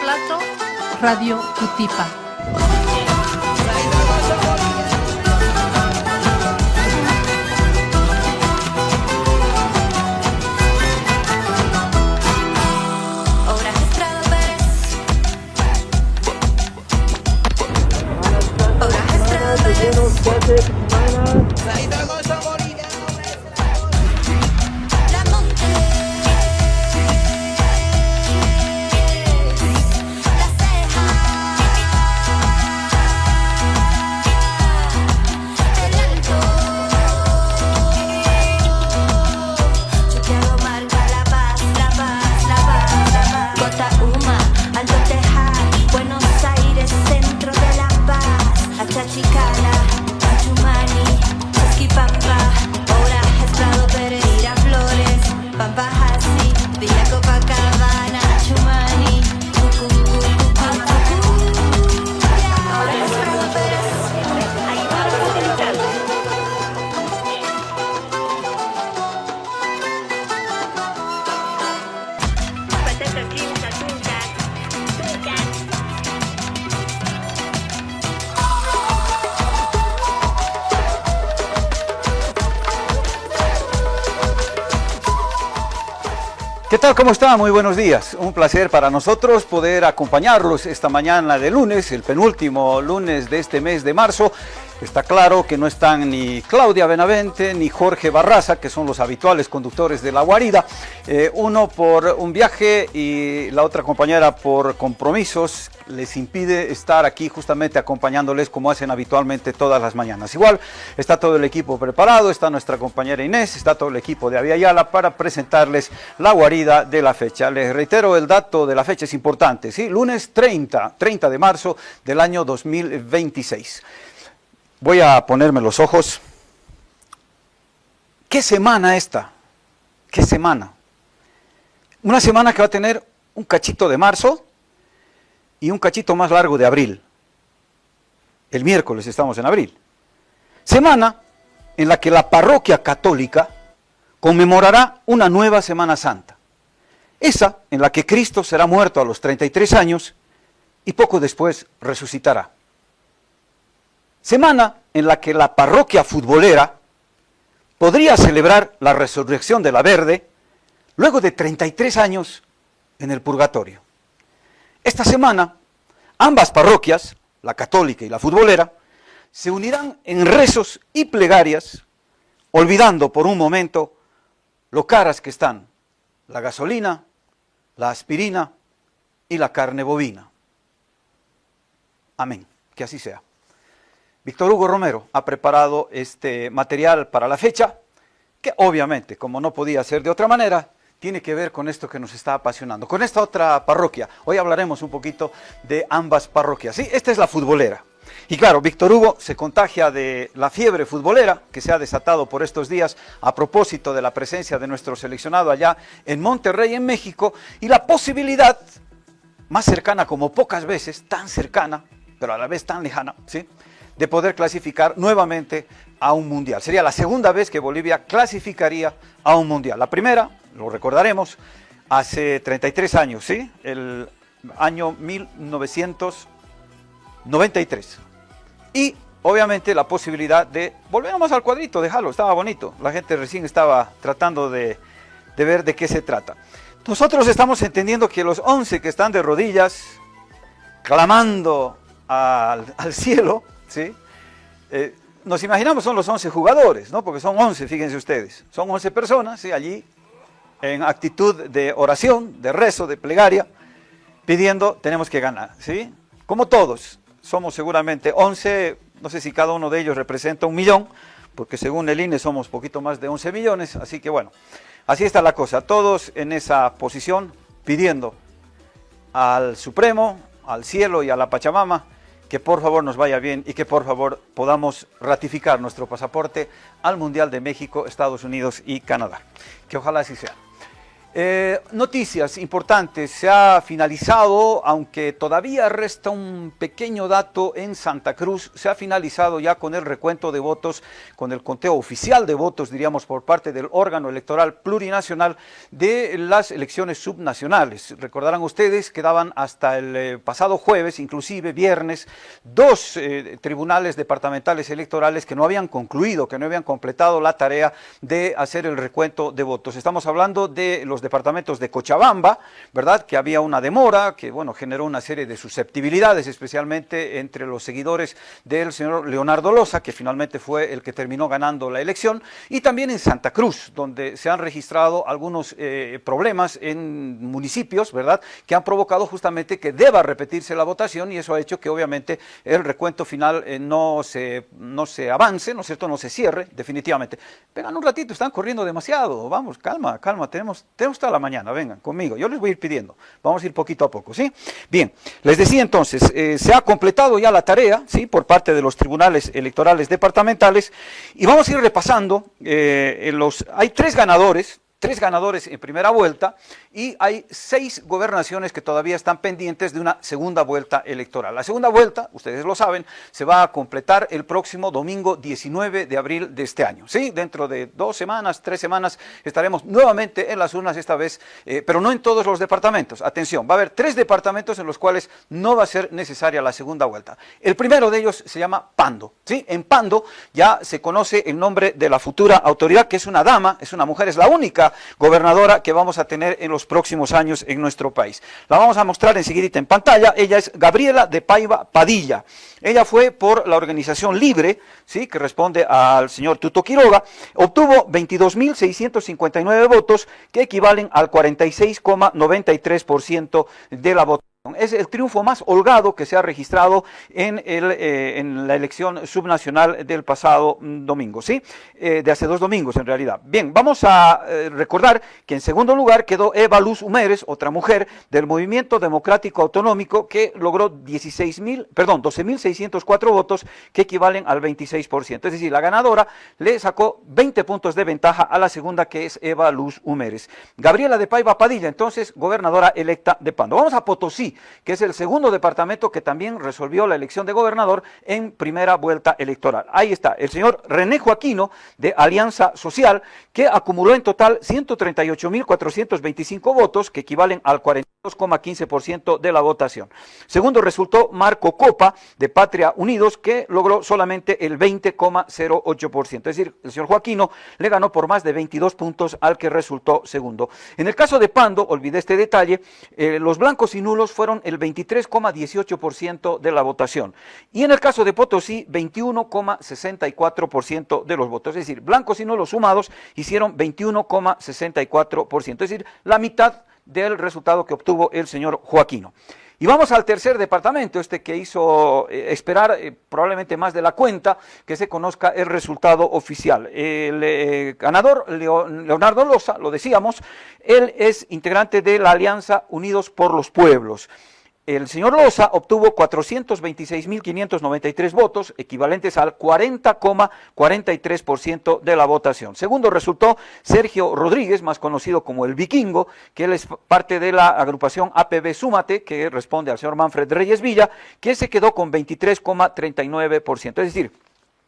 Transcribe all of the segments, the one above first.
plato, Radio Cutipa. ¿Qué tal? ¿Cómo está? Muy buenos días. Un placer para nosotros poder acompañarlos esta mañana de lunes, el penúltimo lunes de este mes de marzo. Está claro que no están ni Claudia Benavente ni Jorge Barraza, que son los habituales conductores de La Guarida. Uno por un viaje y la otra compañera por compromisos les impide estar aquí justamente acompañándoles como hacen habitualmente todas las mañanas. Igual está todo el equipo preparado, está nuestra compañera Inés, está todo el equipo de Aviala para presentarles la guarida de la fecha. Les reitero, el dato de la fecha es importante, ¿sí? Lunes 30 de marzo del año 2026. Voy a ponerme los ojos. ¿Qué semana esta? ¿Qué semana? Una semana que va a tener un cachito de marzo y un cachito más largo de abril. El miércoles estamos en abril. Semana en la que la parroquia católica conmemorará una nueva Semana Santa. Esa en la que Cristo será muerto a los 33 años y poco después resucitará. Semana en la que la parroquia futbolera podría celebrar la resurrección de la Verde luego de 33 años en el purgatorio. Esta semana, ambas parroquias, la católica y la futbolera, se unirán en rezos y plegarias, olvidando por un momento lo caras que están la gasolina, la aspirina y la carne bovina. Amén. Que así sea. Víctor Hugo Romero ha preparado este material para la fecha, que obviamente, como no podía ser de otra manera, tiene que ver con esto que nos está apasionando, con esta otra parroquia. Hoy hablaremos un poquito de ambas parroquias. Sí, esta es la futbolera. Y claro, Víctor Hugo se contagia de la fiebre futbolera que se ha desatado por estos días a propósito de la presencia de nuestro seleccionado allá en Monterrey, en México, y la posibilidad, más cercana como pocas veces, tan cercana, pero a la vez tan lejana, ¿sí?, de poder clasificar nuevamente a un mundial. Sería la segunda vez que Bolivia clasificaría a un mundial. La primera, lo recordaremos, hace 33 años, ¿sí? El año 1993. Y obviamente la posibilidad de volver nomás al cuadrito, dejarlo, estaba bonito. La gente recién estaba tratando de ver de qué se trata. Nosotros estamos entendiendo que los 11 que están de rodillas, clamando al cielo, ¿sí? Nos imaginamos son los 11 jugadores, ¿no? Porque son 11, fíjense ustedes, son 11 personas, ¿sí?, allí en actitud de oración, de rezo, de plegaria, pidiendo, tenemos que ganar, ¿sí? Como todos, somos seguramente 11, no sé si cada uno de ellos representa 1 millón, porque según el INE somos poquito más de 11 millones, así que bueno, así está la cosa, todos en esa posición, pidiendo al Supremo, al cielo y a la Pachamama, que por favor nos vaya bien y que por favor podamos ratificar nuestro pasaporte al Mundial de México, Estados Unidos y Canadá. Que ojalá así sea. Noticias importantes, se ha finalizado, aunque todavía resta un pequeño dato en Santa Cruz, se ha finalizado ya con el recuento de votos, con el conteo oficial de votos, diríamos, por parte del órgano electoral plurinacional de las elecciones subnacionales. Recordarán ustedes que daban hasta el pasado jueves, inclusive viernes, dos tribunales departamentales electorales que no habían concluido, que no habían completado la tarea de hacer el recuento de votos. Estamos hablando de los departamentos de Cochabamba, ¿verdad? Que había una demora, que bueno, generó una serie de susceptibilidades, especialmente entre los seguidores del señor Leonardo Loza, que finalmente fue el que terminó ganando la elección, y también en Santa Cruz, donde se han registrado algunos problemas en municipios, ¿verdad? Que han provocado justamente que deba repetirse la votación, y eso ha hecho que obviamente el recuento final no se avance, ¿no es cierto? No se cierre, definitivamente. Vengan un ratito, están corriendo demasiado, vamos, calma, calma, tenemos hasta la mañana, vengan conmigo, yo les voy a ir pidiendo, vamos a ir poquito a poco, ¿sí? Bien, les decía entonces, se ha completado ya la tarea, ¿sí? Por parte de los tribunales electorales departamentales, y vamos a ir repasando, hay tres ganadores en primera vuelta, y hay 6 gobernaciones que todavía están pendientes de una segunda vuelta electoral. La segunda vuelta, ustedes lo saben, se va a completar el próximo domingo 19 de abril de este año. ¿Sí? Dentro de 2 semanas, 3 semanas, estaremos nuevamente en las urnas esta vez, pero no en todos los departamentos. Atención, va a haber 3 departamentos en los cuales no va a ser necesaria la segunda vuelta. El primero de ellos se llama Pando. ¿Sí? En Pando ya se conoce el nombre de la futura autoridad, que es una dama, es una mujer, es la única gobernadora que vamos a tener en los próximos años en nuestro país. La vamos a mostrar enseguida en pantalla. Ella es Gabriela de Paiva Padilla. Ella fue por la organización Libre, ¿sí? Que responde al señor Tuto Quiroga. Obtuvo 22.659 votos, que equivalen al 46,93% de la votación. Es el triunfo más holgado que se ha registrado en la elección subnacional del pasado domingo, ¿sí? De hace 2 domingos en realidad. Bien, vamos a recordar que en segundo lugar quedó Eva Luz Humérez, otra mujer del Movimiento Democrático Autonómico, que logró 12.604 votos, que equivalen al 26%. Es decir, la ganadora le sacó 20 puntos de ventaja a la segunda, que es Eva Luz Humérez. Gabriela de Paiva Padilla, entonces, gobernadora electa de Pando. Vamos a Potosí, que es el segundo departamento que también resolvió la elección de gobernador en primera vuelta electoral. Ahí está, el señor René Joaquino, de Alianza Social, que acumuló en total 138.425 votos, que equivalen al 42,15% de la votación. Segundo resultó Marco Copa, de Patria Unidos, que logró solamente el 20,08%. Es decir, el señor Joaquino le ganó por más de 22 puntos al que resultó segundo. En el caso de Pando, olvidé este detalle, los blancos y nulos fueron el 23,18% de la votación. Y en el caso de Potosí, 21,64% de los votos. Es decir, blancos y nulos sumados hicieron 21,64%. Es decir, la mitad del resultado que obtuvo el señor Joaquino. Y vamos al tercer departamento, que hizo esperar probablemente más de la cuenta que se conozca el resultado oficial. El ganador, Leonardo Loza, lo decíamos, él es integrante de la Alianza Unidos por los Pueblos. El señor Loza obtuvo 426.593 votos, equivalentes al 40,43% de la votación. Segundo resultó Sergio Rodríguez, más conocido como el Vikingo, que él es parte de la agrupación APB Súmate, que responde al señor Manfred Reyes Villa, que se quedó con 23,39%. Es decir,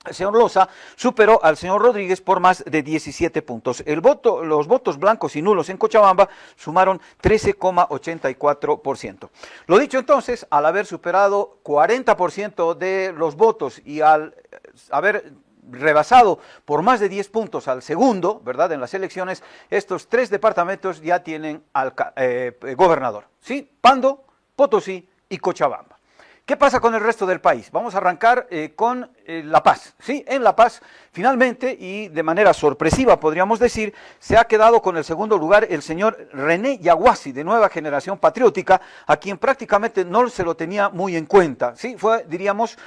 el señor Loza superó al señor Rodríguez por más de 17 puntos. Los votos blancos y nulos en Cochabamba sumaron 13,84%. Lo dicho entonces, al haber superado 40% de los votos y al haber rebasado por más de 10 puntos al segundo, ¿verdad? En las elecciones, estos 3 departamentos ya tienen al gobernador, ¿sí? Pando, Potosí y Cochabamba. ¿Qué pasa con el resto del país? Vamos a arrancar con La Paz, ¿sí? En La Paz, finalmente, y de manera sorpresiva, podríamos decir, se ha quedado con el segundo lugar el señor René Yaguasi, de Nueva Generación Patriótica, a quien prácticamente no se lo tenía muy en cuenta, ¿sí? Fue, diríamos,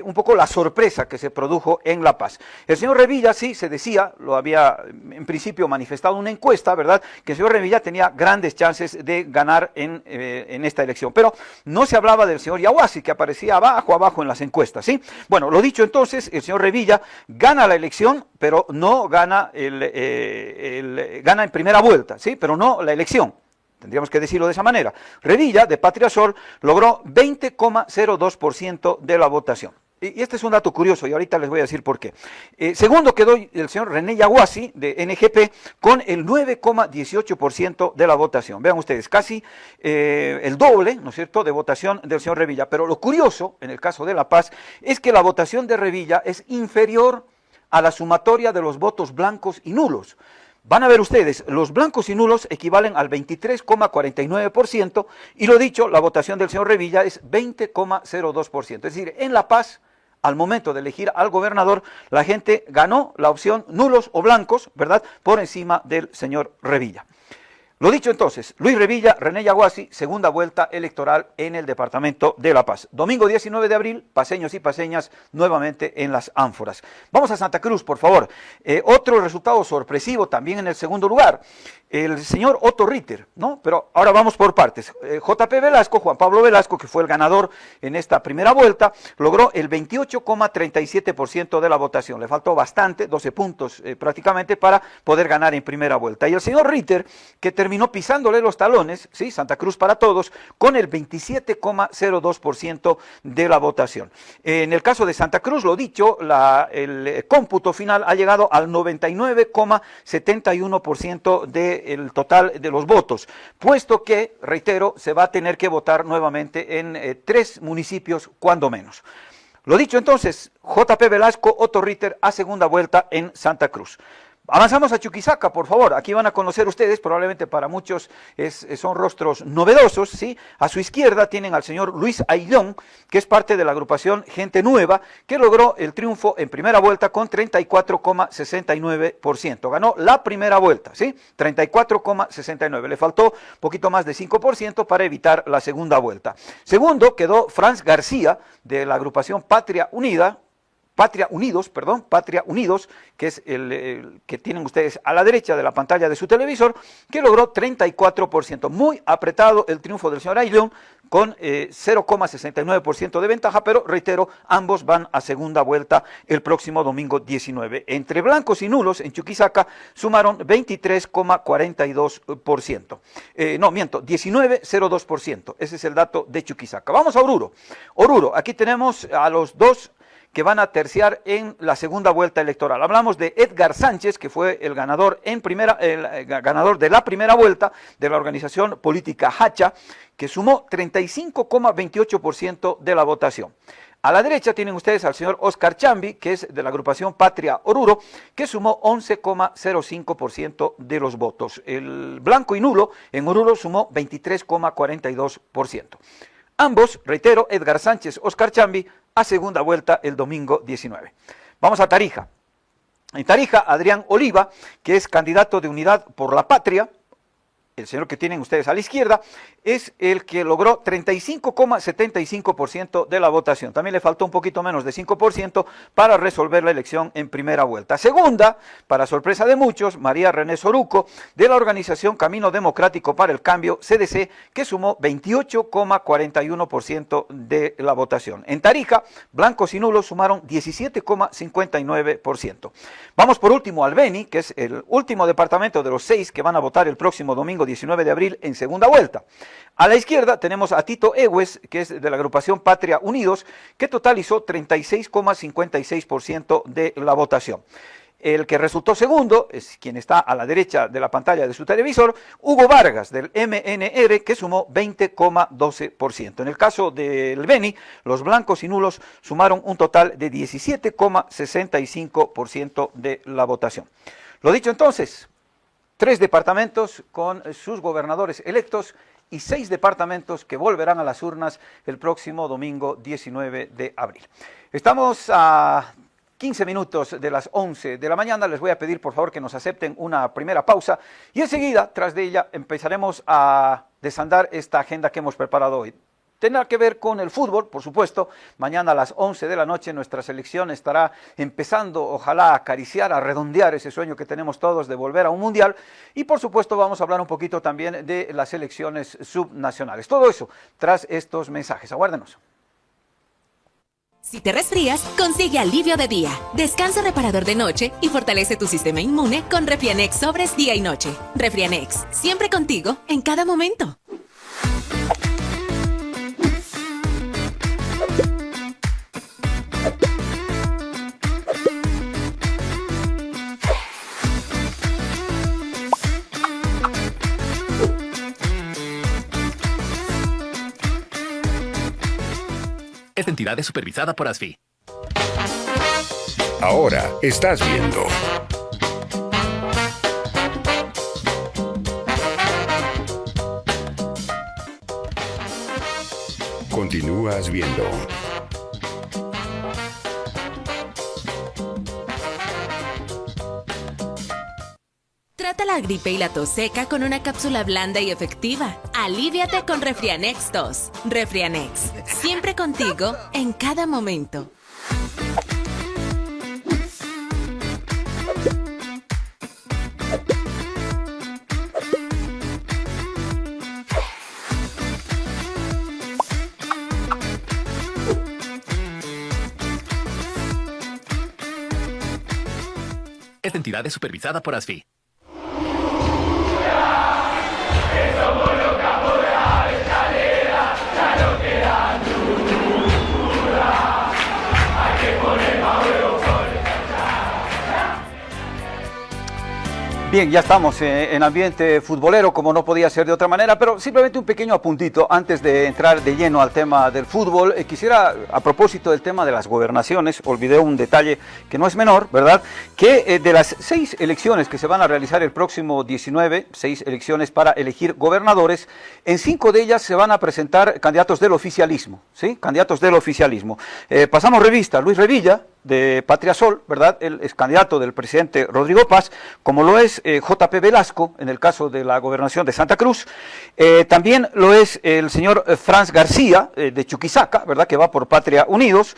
un poco la sorpresa que se produjo en La Paz. El señor Revilla, sí, se decía, lo había en principio manifestado una encuesta, ¿verdad?, que el señor Revilla tenía grandes chances de ganar en esta elección, pero no se hablaba del señor Yaguasi, que que aparecía abajo en las encuestas, ¿sí? Bueno, lo dicho entonces, el señor Revilla gana la elección, pero no gana, gana en primera vuelta, ¿sí? Pero no la elección. Tendríamos que decirlo de esa manera. Revilla, de Patria Sol, logró 20,02% de la votación. Y este es un dato curioso y ahorita les voy a decir por qué. Segundo quedó el señor René Yaguasi de NGP con el 9,18% de la votación. Vean ustedes, casi el doble, ¿no es cierto?, de votación del señor Revilla. Pero lo curioso, en el caso de La Paz, es que la votación de Revilla es inferior a la sumatoria de los votos blancos y nulos. Van a ver ustedes, los blancos y nulos equivalen al 23,49% y lo dicho, la votación del señor Revilla es 20,02%. Es decir, en La Paz, al momento de elegir al gobernador, la gente ganó la opción nulos o blancos, ¿verdad?, por encima del señor Revilla. Lo dicho entonces, Luis Revilla, René Yaguasi, segunda vuelta electoral en el departamento de La Paz. Domingo 19 de abril, paseños y paseñas nuevamente en las ánforas. Vamos a Santa Cruz, por favor. Otro resultado sorpresivo también en el segundo lugar. El señor Otto Ritter, ¿no? Pero ahora vamos por partes. JP Velasco, Juan Pablo Velasco, que fue el ganador en esta primera vuelta, logró el 28,37% de la votación. Le faltó bastante, 12 puntos prácticamente, para poder ganar en primera vuelta. Y el señor Ritter, que terminó pisándole los talones, ¿sí? Santa Cruz para todos, con el 27,02% de la votación. En el caso de Santa Cruz, lo dicho, el cómputo final ha llegado al 99,71% del total de los votos, puesto que, reitero, se va a tener que votar nuevamente en 3 municipios, cuando menos. Lo dicho entonces, JP Velasco, Otto Ritter a segunda vuelta en Santa Cruz. Avanzamos a Chuquisaca, por favor. Aquí van a conocer ustedes, probablemente para muchos son rostros novedosos, ¿sí? A su izquierda tienen al señor Luis Ayllón, que es parte de la agrupación Gente Nueva, que logró el triunfo en primera vuelta con 34,69%. Ganó la primera vuelta, ¿sí? 34,69%. Le faltó poquito más de 5% para evitar la segunda vuelta. Segundo quedó Franz García, de la agrupación Patria Unidos, que es el que tienen ustedes a la derecha de la pantalla de su televisor, que logró 34%. Muy apretado el triunfo del señor Ayllón, con 0,69% de ventaja, pero reitero, ambos van a segunda vuelta el próximo domingo 19. Entre blancos y nulos en Chuquisaca sumaron 23,42%. 19,02%. Ese es el dato de Chuquisaca. Vamos a Oruro. Oruro, aquí tenemos a los dos que van a terciar en la segunda vuelta electoral. Hablamos de Edgar Sánchez, que fue el ganador ganador de la primera vuelta de la organización política Hacha, que sumó 35,28% de la votación. A la derecha tienen ustedes al señor Oscar Chambi, que es de la agrupación Patria Oruro, que sumó 11,05% de los votos. El blanco y nulo en Oruro sumó 23,42%. Ambos, reitero, Edgar Sánchez, Oscar Chambi, a segunda vuelta el domingo 19. Vamos a Tarija. En Tarija, Adrián Oliva, que es candidato de Unidad por la Patria, el señor que tienen ustedes a la izquierda, es el que logró 35,75% de la votación. También le faltó un poquito menos de 5% para resolver la elección en primera vuelta. Segunda, para sorpresa de muchos, María René Soruco, de la organización Camino Democrático para el Cambio, CDC, que sumó 28,41% de la votación. En Tarija, blancos y nulos sumaron 17,59%. Vamos por último al Beni, que es el último departamento de los 6 que van a votar el próximo domingo 19 de abril en segunda vuelta. A la izquierda tenemos a Tito Egues, que es de la agrupación Patria Unidos, que totalizó 36,56% de la votación. El que resultó segundo es quien está a la derecha de la pantalla de su televisor, Hugo Vargas, del MNR, que sumó 20,12%. En el caso del Beni, los blancos y nulos sumaron un total de 17,65% de la votación. Lo dicho entonces, 3 departamentos con sus gobernadores electos y 6 departamentos que volverán a las urnas el próximo domingo 19 de abril. Estamos a 15 minutos de las 11 de la mañana. Les voy a pedir por favor que nos acepten una primera pausa y enseguida, tras de ella, empezaremos a desandar esta agenda que hemos preparado hoy. Tendrá que ver con el fútbol, por supuesto. Mañana a las 11 de la noche nuestra selección estará empezando, ojalá, a acariciar, a redondear ese sueño que tenemos todos de volver a un mundial. Y por supuesto vamos a hablar un poquito también de las selecciones subnacionales. Todo eso tras estos mensajes. Aguárdenos. Si te resfrías, consigue alivio de día, descanso reparador de noche y fortalece tu sistema inmune con Refrianex sobres día y noche. Refrianex, siempre contigo, en cada momento. Esta entidad es supervisada por ASFI. Ahora estás viendo. Continúas viendo. Trata la gripe y la tos seca con una cápsula blanda y efectiva. Alíviate con Refrianex 2. Refrianex, siempre contigo, en cada momento. Esta entidad es supervisada por ASFI. Bien, ya estamos en ambiente futbolero, como no podía ser de otra manera, pero simplemente un pequeño apuntito antes de entrar de lleno al tema del fútbol. Quisiera, a propósito del tema de las gobernaciones, olvidé un detalle que no es menor, ¿verdad? Que de las 6 elecciones que se van a realizar el próximo 19, 6 elecciones para elegir gobernadores, en 5 de ellas se van a presentar candidatos del oficialismo, ¿sí? Candidatos del oficialismo. Pasamos revista, Luis Revilla, de Patria Sol, ¿verdad? Él es candidato del presidente Rodrigo Paz, como lo es JP Velasco, en el caso de la gobernación de Santa Cruz. También lo es el señor Franz García, de Chuquisaca, ¿verdad? Que va por Patria Unidos.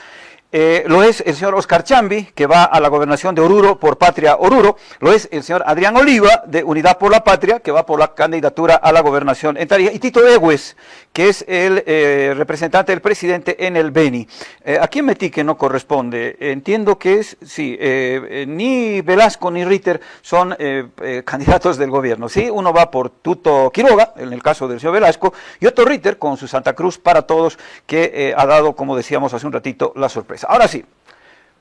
Lo es el señor Oscar Chambi, que va a la gobernación de Oruro por Patria Oruro. Lo es el señor Adrián Oliva, de Unidad por la Patria, que va por la candidatura a la gobernación en Tarija. Y Tito Egues, que es el representante del presidente en el Beni. ¿A quién metí que no corresponde? Entiendo que es, sí, ni Velasco ni Ritter son candidatos del gobierno, ¿sí? Uno va por Tuto Quiroga, en el caso del señor Velasco, y otro Ritter con su Santa Cruz para todos, que ha dado, como decíamos hace un ratito, la sorpresa. Ahora sí,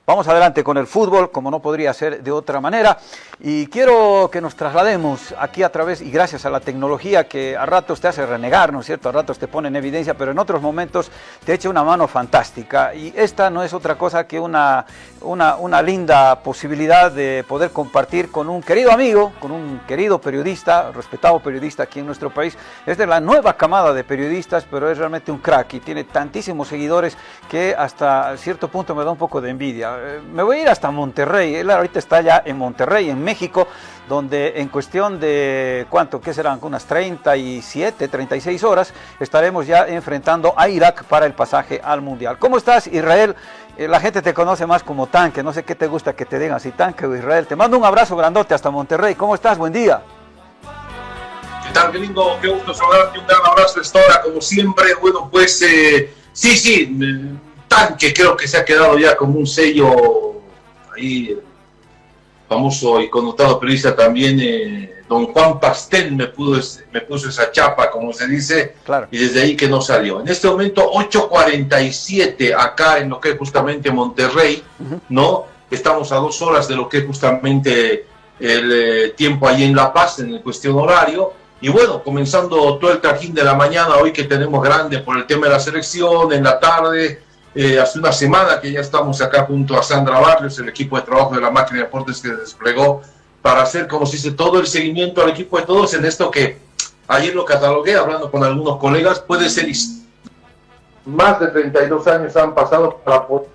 vamos adelante con el fútbol, como no podría ser de otra manera, y quiero que nos traslademos aquí a través, y gracias a la tecnología que a ratos te hace renegar, ¿no es cierto? A ratos te pone en evidencia, pero en otros momentos te echa una mano fantástica, y esta no es otra cosa que una linda posibilidad de poder compartir con un querido amigo, con un querido periodista, respetado periodista aquí en nuestro país. Es de la nueva camada de periodistas, pero es realmente un crack y tiene tantísimos seguidores que hasta cierto punto me da un poco de envidia. Me voy a ir hasta Monterrey. Él ahorita está ya en Monterrey, en México, donde en cuestión de, ¿cuánto? ¿Qué serán? Unas 37, 36 horas, estaremos ya enfrentando a Irak para el pasaje al Mundial. ¿Cómo estás, Israel? La gente te conoce más como Tanque, no sé qué te gusta que te digan, si Tanque o Israel. Te mando un abrazo grandote hasta Monterrey. ¿Cómo estás? Buen día. ¿Qué tal? Qué lindo, qué gusto saludarte. Un gran abrazo a esta hora, como siempre. Bueno, pues sí, Tanque creo que se ha quedado ya como un sello ahí, famoso y connotado periodista también, don Juan Pastén me puso esa chapa, como se dice, claro. Y desde ahí que no salió. En este momento 8:47 acá en lo que es justamente Monterrey, ¿no? Estamos a 2 horas de lo que es justamente el tiempo allí en La Paz, en el cuestión horario. Y bueno, comenzando todo el trajín de la mañana hoy que tenemos grande por el tema de la selección, en la tarde. Hace una semana que ya estamos acá junto a Sandra Barrios, el equipo de trabajo de la Máquina de Deportes que desplegó para hacer, como se dice, todo el seguimiento al equipo de todos en esto que ayer lo catalogué, hablando con algunos colegas, puede ser más de 32 años han pasado para poder...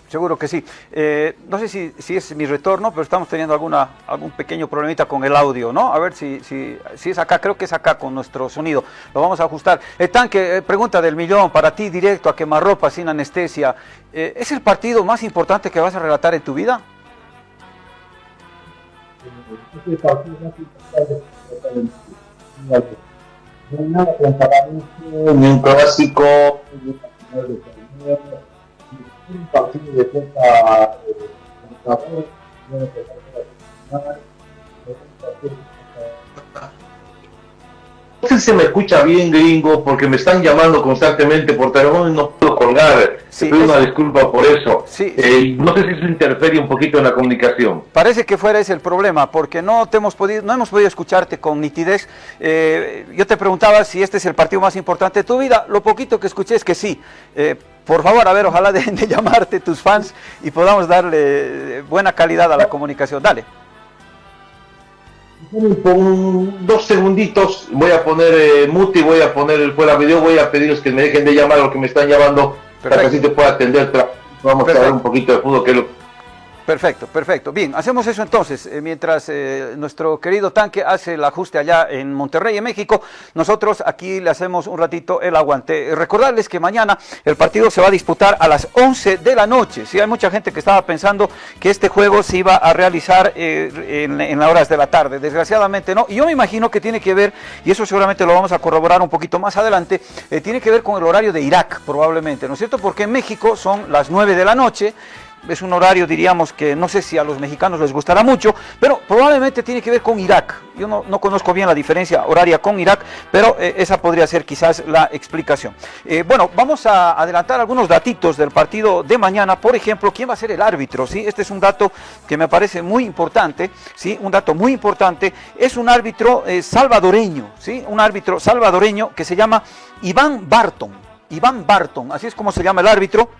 Seguro que sí. No sé si es mi retorno, pero estamos teniendo algún pequeño problemita con el audio, ¿no? A ver si es acá, creo que es acá con nuestro sonido. Lo vamos a ajustar. Tanque, pregunta del millón, para ti directo, a quemarropa, sin anestesia. ¿Es el partido más importante que vas a relatar en tu vida? No hay comparamiento, ni un clásico, ni una final de torneo, ni un partido de Copa Libertadores, ni una final, no sé si se me escucha bien, gringo, porque me están llamando constantemente por teléfono y no puedo colgar. Sí, Te pido una disculpa por eso. Sí. No sé si eso interfiere un poquito en la comunicación. Parece que fuera ese el problema, porque no hemos podido escucharte con nitidez. Yo te preguntaba si este es el partido más importante de tu vida. Lo poquito que escuché es que sí. Por favor, a ver, ojalá dejen de llamarte tus fans y podamos darle buena calidad a la comunicación. Dale. Con 2 segunditos voy a poner mute y voy a poner el fuera video. Voy a pedirles que me dejen de llamar a los que me están llamando. Para que así te pueda atender. Vamos Perfecto. A ver un poquito de fútbol, que es lo... Perfecto. Bien, hacemos eso entonces. Mientras nuestro querido Tanque hace el ajuste allá en Monterrey, en México, nosotros aquí le hacemos un ratito el aguante. Recordarles que mañana el partido se va a disputar a las 11 de la noche. Sí, hay mucha gente que estaba pensando que este juego se iba a realizar en las horas de la tarde. Desgraciadamente no. Y yo me imagino que tiene que ver, y eso seguramente lo vamos a corroborar un poquito más adelante, tiene que ver con el horario de Irak, probablemente, ¿no es cierto? Porque en México son las 9 de la noche. Es un horario, diríamos, que no sé si a los mexicanos les gustará mucho, pero probablemente tiene que ver con Irak. Yo no conozco bien la diferencia horaria con Irak, pero esa podría ser quizás la explicación. Bueno, vamos a adelantar algunos datitos del partido de mañana. Por ejemplo, ¿quién va a ser el árbitro? ¿Sí? Este es un dato que me parece muy importante, ¿sí? Un dato muy importante. Es un árbitro salvadoreño, ¿sí? Un árbitro salvadoreño que se llama Iván Barton. Iván Barton, así es como se llama el árbitro.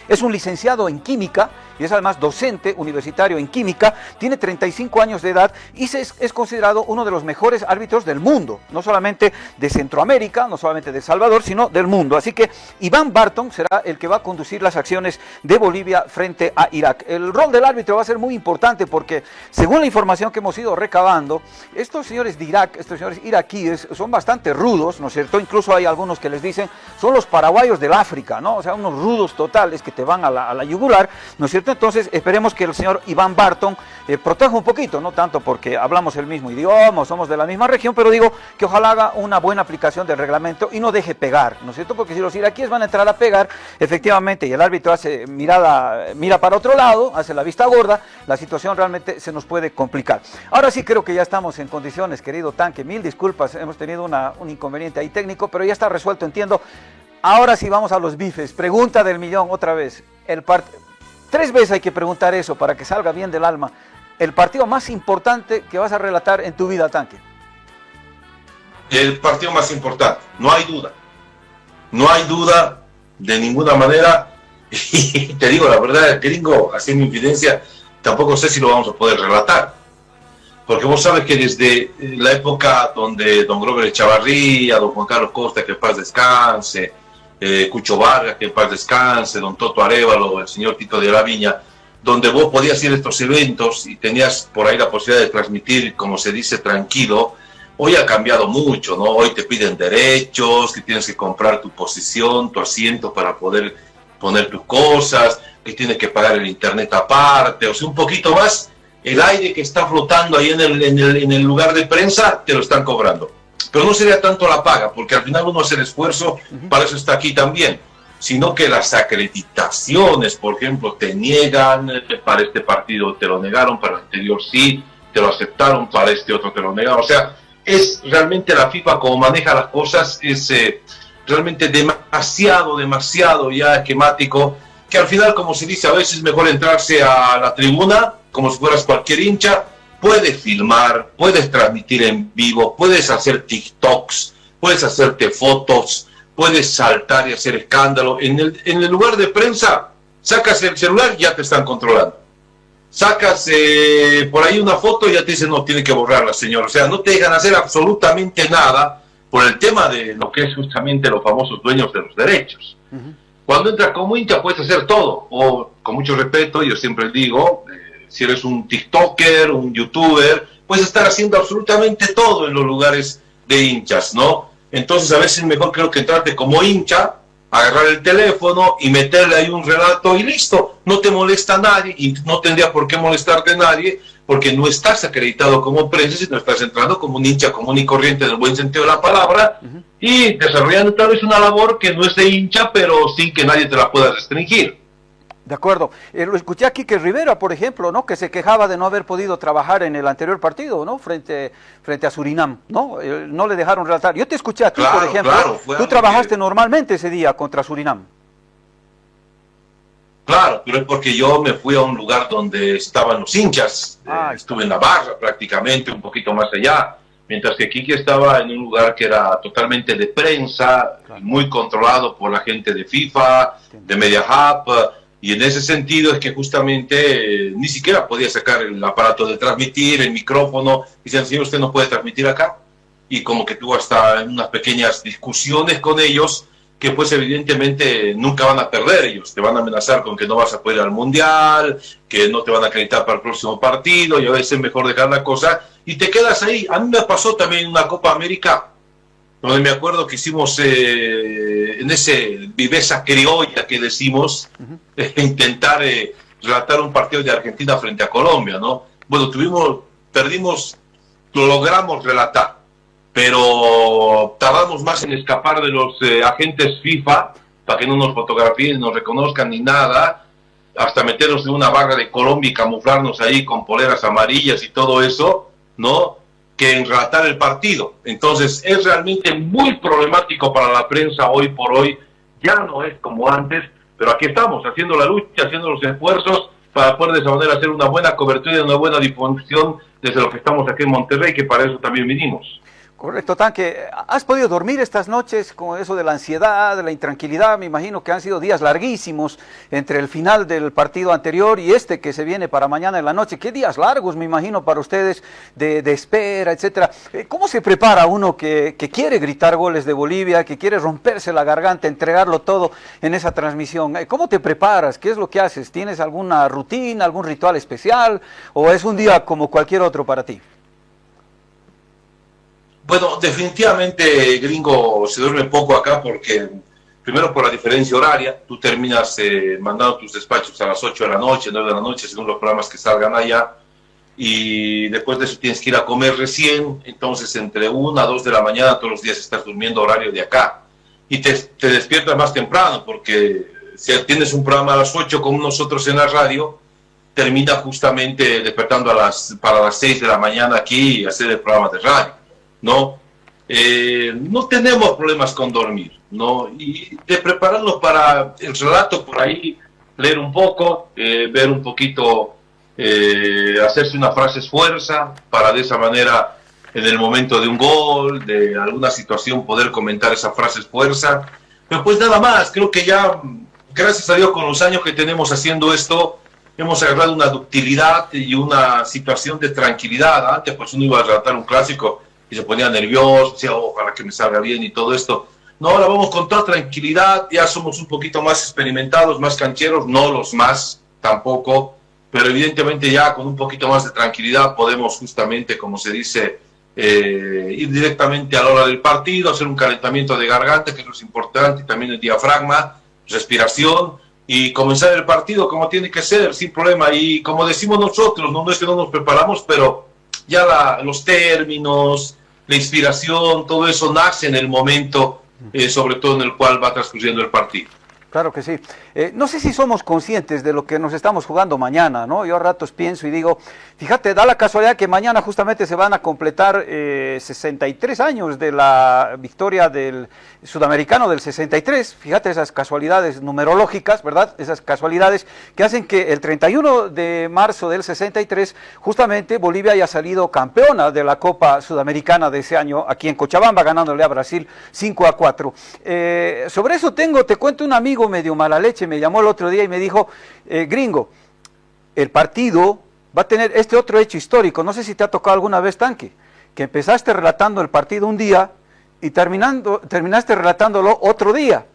Es un licenciado en química y es además docente universitario en química, tiene 35 años de edad y es considerado uno de los mejores árbitros del mundo, no solamente de Centroamérica, no solamente de El Salvador, sino del mundo. Así que Iván Barton será el que va a conducir las acciones de Bolivia frente a Irak. El rol del árbitro va a ser muy importante porque, según la información que hemos ido recabando, estos señores de Irak, estos señores iraquíes, son bastante rudos, ¿no es cierto? Incluso hay algunos que les dicen, son los paraguayos del África, ¿no? O sea, unos rudos totales que te van a la yugular, ¿no es cierto? Entonces esperemos que el señor Iván Barton proteja un poquito, no tanto porque hablamos el mismo idioma, somos de la misma región, pero digo que ojalá haga una buena aplicación del reglamento y no deje pegar, ¿no es cierto? Porque si los iraquíes van a entrar a pegar, efectivamente, y el árbitro mira para otro lado, hace la vista gorda, la situación realmente se nos puede complicar. Ahora sí creo que ya estamos en condiciones, querido Tanque, mil disculpas, hemos tenido un inconveniente ahí técnico, pero ya está resuelto, entiendo. Ahora sí vamos a los bifes. Pregunta del millón otra vez. 3 veces hay que preguntar eso para que salga bien del alma. El partido más importante que vas a relatar en tu vida, Tanque. El partido más importante, no hay duda. No hay duda de ninguna manera. Y te digo la verdad, gringo, haciendo infidencia, tampoco sé si lo vamos a poder relatar. Porque vos sabes que desde la época donde don Grover Echavarría, don Juan Carlos Costa, que en paz descanse, Cucho Vargas, que en paz descanse, don Toto Arévalo, el señor Tito de la Viña, donde vos podías ir a estos eventos y tenías por ahí la posibilidad de transmitir, como se dice, tranquilo. Hoy ha cambiado mucho, ¿no? Hoy te piden derechos, que tienes que comprar tu posición, tu asiento para poder poner tus cosas, que tienes que pagar el internet aparte, o sea, un poquito más. El aire que está flotando ahí en el lugar de prensa, te lo están cobrando. Pero no sería tanto la paga, porque al final uno hace el esfuerzo, para eso está aquí también, sino que las acreditaciones, por ejemplo, te niegan, para este partido te lo negaron, para el anterior sí, te lo aceptaron, para este otro te lo negaron. O sea, es realmente la FIFA como maneja las cosas, es realmente demasiado ya esquemático, que al final, como se dice, a veces es mejor entrarse a la tribuna, como si fueras cualquier hincha. Puedes filmar, puedes transmitir en vivo, puedes hacer TikToks, puedes hacerte fotos, puedes saltar y hacer escándalo. En el lugar de prensa, sacas el celular y ya te están controlando. Sacas por ahí una foto y ya te dicen, no, tiene que borrarla, señor. O sea, no te dejan hacer absolutamente nada por el tema de lo que es justamente los famosos dueños de los derechos. Cuando entras como hincha puedes hacer todo, o con mucho respeto, yo siempre digo, si eres un TikToker, un YouTuber, puedes estar haciendo absolutamente todo en los lugares de hinchas, ¿no? Entonces a veces mejor creo que entrarte como hincha, agarrar el teléfono y meterle ahí un relato y listo, no te molesta a nadie y no tendría por qué molestarte a nadie, porque no estás acreditado como prensa, sino estás entrando como un hincha común y corriente en el buen sentido de la palabra, y desarrollando tal vez una labor que no es de hincha, pero sin que nadie te la pueda restringir. De acuerdo. Lo escuché aquí que Rivera, por ejemplo, ¿no? Que se quejaba de no haber podido trabajar en el anterior partido, ¿no? Frente a Surinam, ¿no? No le dejaron relatar. Yo te escuché aquí, Claro, por ejemplo. claro, Tú trabajaste normalmente ese día contra Surinam. Claro, pero es porque yo me fui a un lugar donde estaban los hinchas. Estuve en la barra prácticamente, un poquito más allá. Mientras que Kiki estaba en un lugar que era totalmente de prensa, muy controlado por la gente de FIFA, de Media Hub. Y en ese sentido es que justamente ni siquiera podía sacar el aparato de transmitir, el micrófono. Dicen, señor, usted no puede transmitir acá. Y como que tuvo hasta unas pequeñas discusiones con ellos, que pues evidentemente nunca van a perder ellos. Te van a amenazar con que no vas a poder ir al Mundial, que no te van a acreditar para el próximo partido, y a veces es mejor dejar la cosa. Y te quedas ahí. A mí me pasó también en una Copa América, donde me acuerdo que hicimos en ese viveza criolla que decimos, intentar relatar un partido de Argentina frente a Colombia, ¿no? Bueno, perdimos, lo logramos relatar, pero tardamos más en escapar de los agentes FIFA, para que no nos fotografíen, nos reconozcan ni nada, hasta meternos en una barra de Colombia y camuflarnos ahí con poleras amarillas y todo eso, ¿no? Que en relatar el partido. Entonces es realmente muy problemático para la prensa hoy por hoy. Ya no es como antes, pero aquí estamos haciendo la lucha, haciendo los esfuerzos para poder de esa manera hacer una buena cobertura y una buena difusión desde lo que estamos aquí en Monterrey, que para eso también vinimos. Correcto, Tanque. ¿Has podido dormir estas noches con eso de la ansiedad, de la intranquilidad? Me imagino que han sido días larguísimos entre el final del partido anterior y este que se viene para mañana en la noche. ¿Qué días largos, me imagino, para ustedes de espera, etcétera? ¿Cómo se prepara uno que quiere gritar goles de Bolivia, que quiere romperse la garganta, entregarlo todo en esa transmisión? ¿Cómo te preparas? ¿Qué es lo que haces? ¿Tienes alguna rutina, algún ritual especial o es un día como cualquier otro para ti? Bueno, definitivamente, gringo, se duerme poco acá porque, primero por la diferencia horaria, tú terminas mandando tus despachos a las 8 de la noche, 9 de la noche, según los programas que salgan allá, y después de eso tienes que ir a comer recién, entonces entre 1 a 2 de la mañana todos los días estás durmiendo horario de acá, y te despiertas más temprano, porque si tienes un programa a las 8 como nosotros en la radio, termina justamente despertando para las 6 de la mañana aquí y hacer el programa de radio. No tenemos problemas con dormir, ¿no? Y de prepararnos para el relato por ahí, leer un poco, ver un poquito, hacerse una frase fuerza para de esa manera en el momento de un gol, de alguna situación poder comentar esa frase fuerza. Pero pues nada más, creo que ya, gracias a Dios, con los años que tenemos haciendo esto, hemos agarrado una ductilidad y una situación de tranquilidad. Antes pues uno iba a relatar un clásico y se ponía nervioso, decía, ojalá que me salga bien y todo esto. No, ahora vamos con toda tranquilidad, ya somos un poquito más experimentados, más cancheros, no los más tampoco, pero evidentemente ya con un poquito más de tranquilidad podemos justamente, como se dice, ir directamente a la hora del partido, hacer un calentamiento de garganta, que es lo importante, y también el diafragma, respiración, y comenzar el partido como tiene que ser, sin problema. Y como decimos nosotros, no es que no nos preparamos, pero ya los términos, la inspiración, todo eso nace en el momento, sobre todo en el cual va transcurriendo el partido. Claro que sí. No sé si somos conscientes de lo que nos estamos jugando mañana, ¿no? Yo a ratos pienso y digo, fíjate, da la casualidad que mañana justamente se van a completar 63 años de la victoria del sudamericano del 63. Fíjate esas casualidades numerológicas, ¿verdad? Esas casualidades que hacen que el 31 de marzo del 63 justamente Bolivia haya salido campeona de la Copa Sudamericana de ese año aquí en Cochabamba, ganándole a Brasil 5-4. Sobre eso te cuento un amigo medio mala leche, me llamó el otro día y me dijo, gringo, el partido va a tener este otro hecho histórico, no sé si te ha tocado alguna vez, Tanque, que empezaste relatando el partido un día y terminaste relatándolo otro día.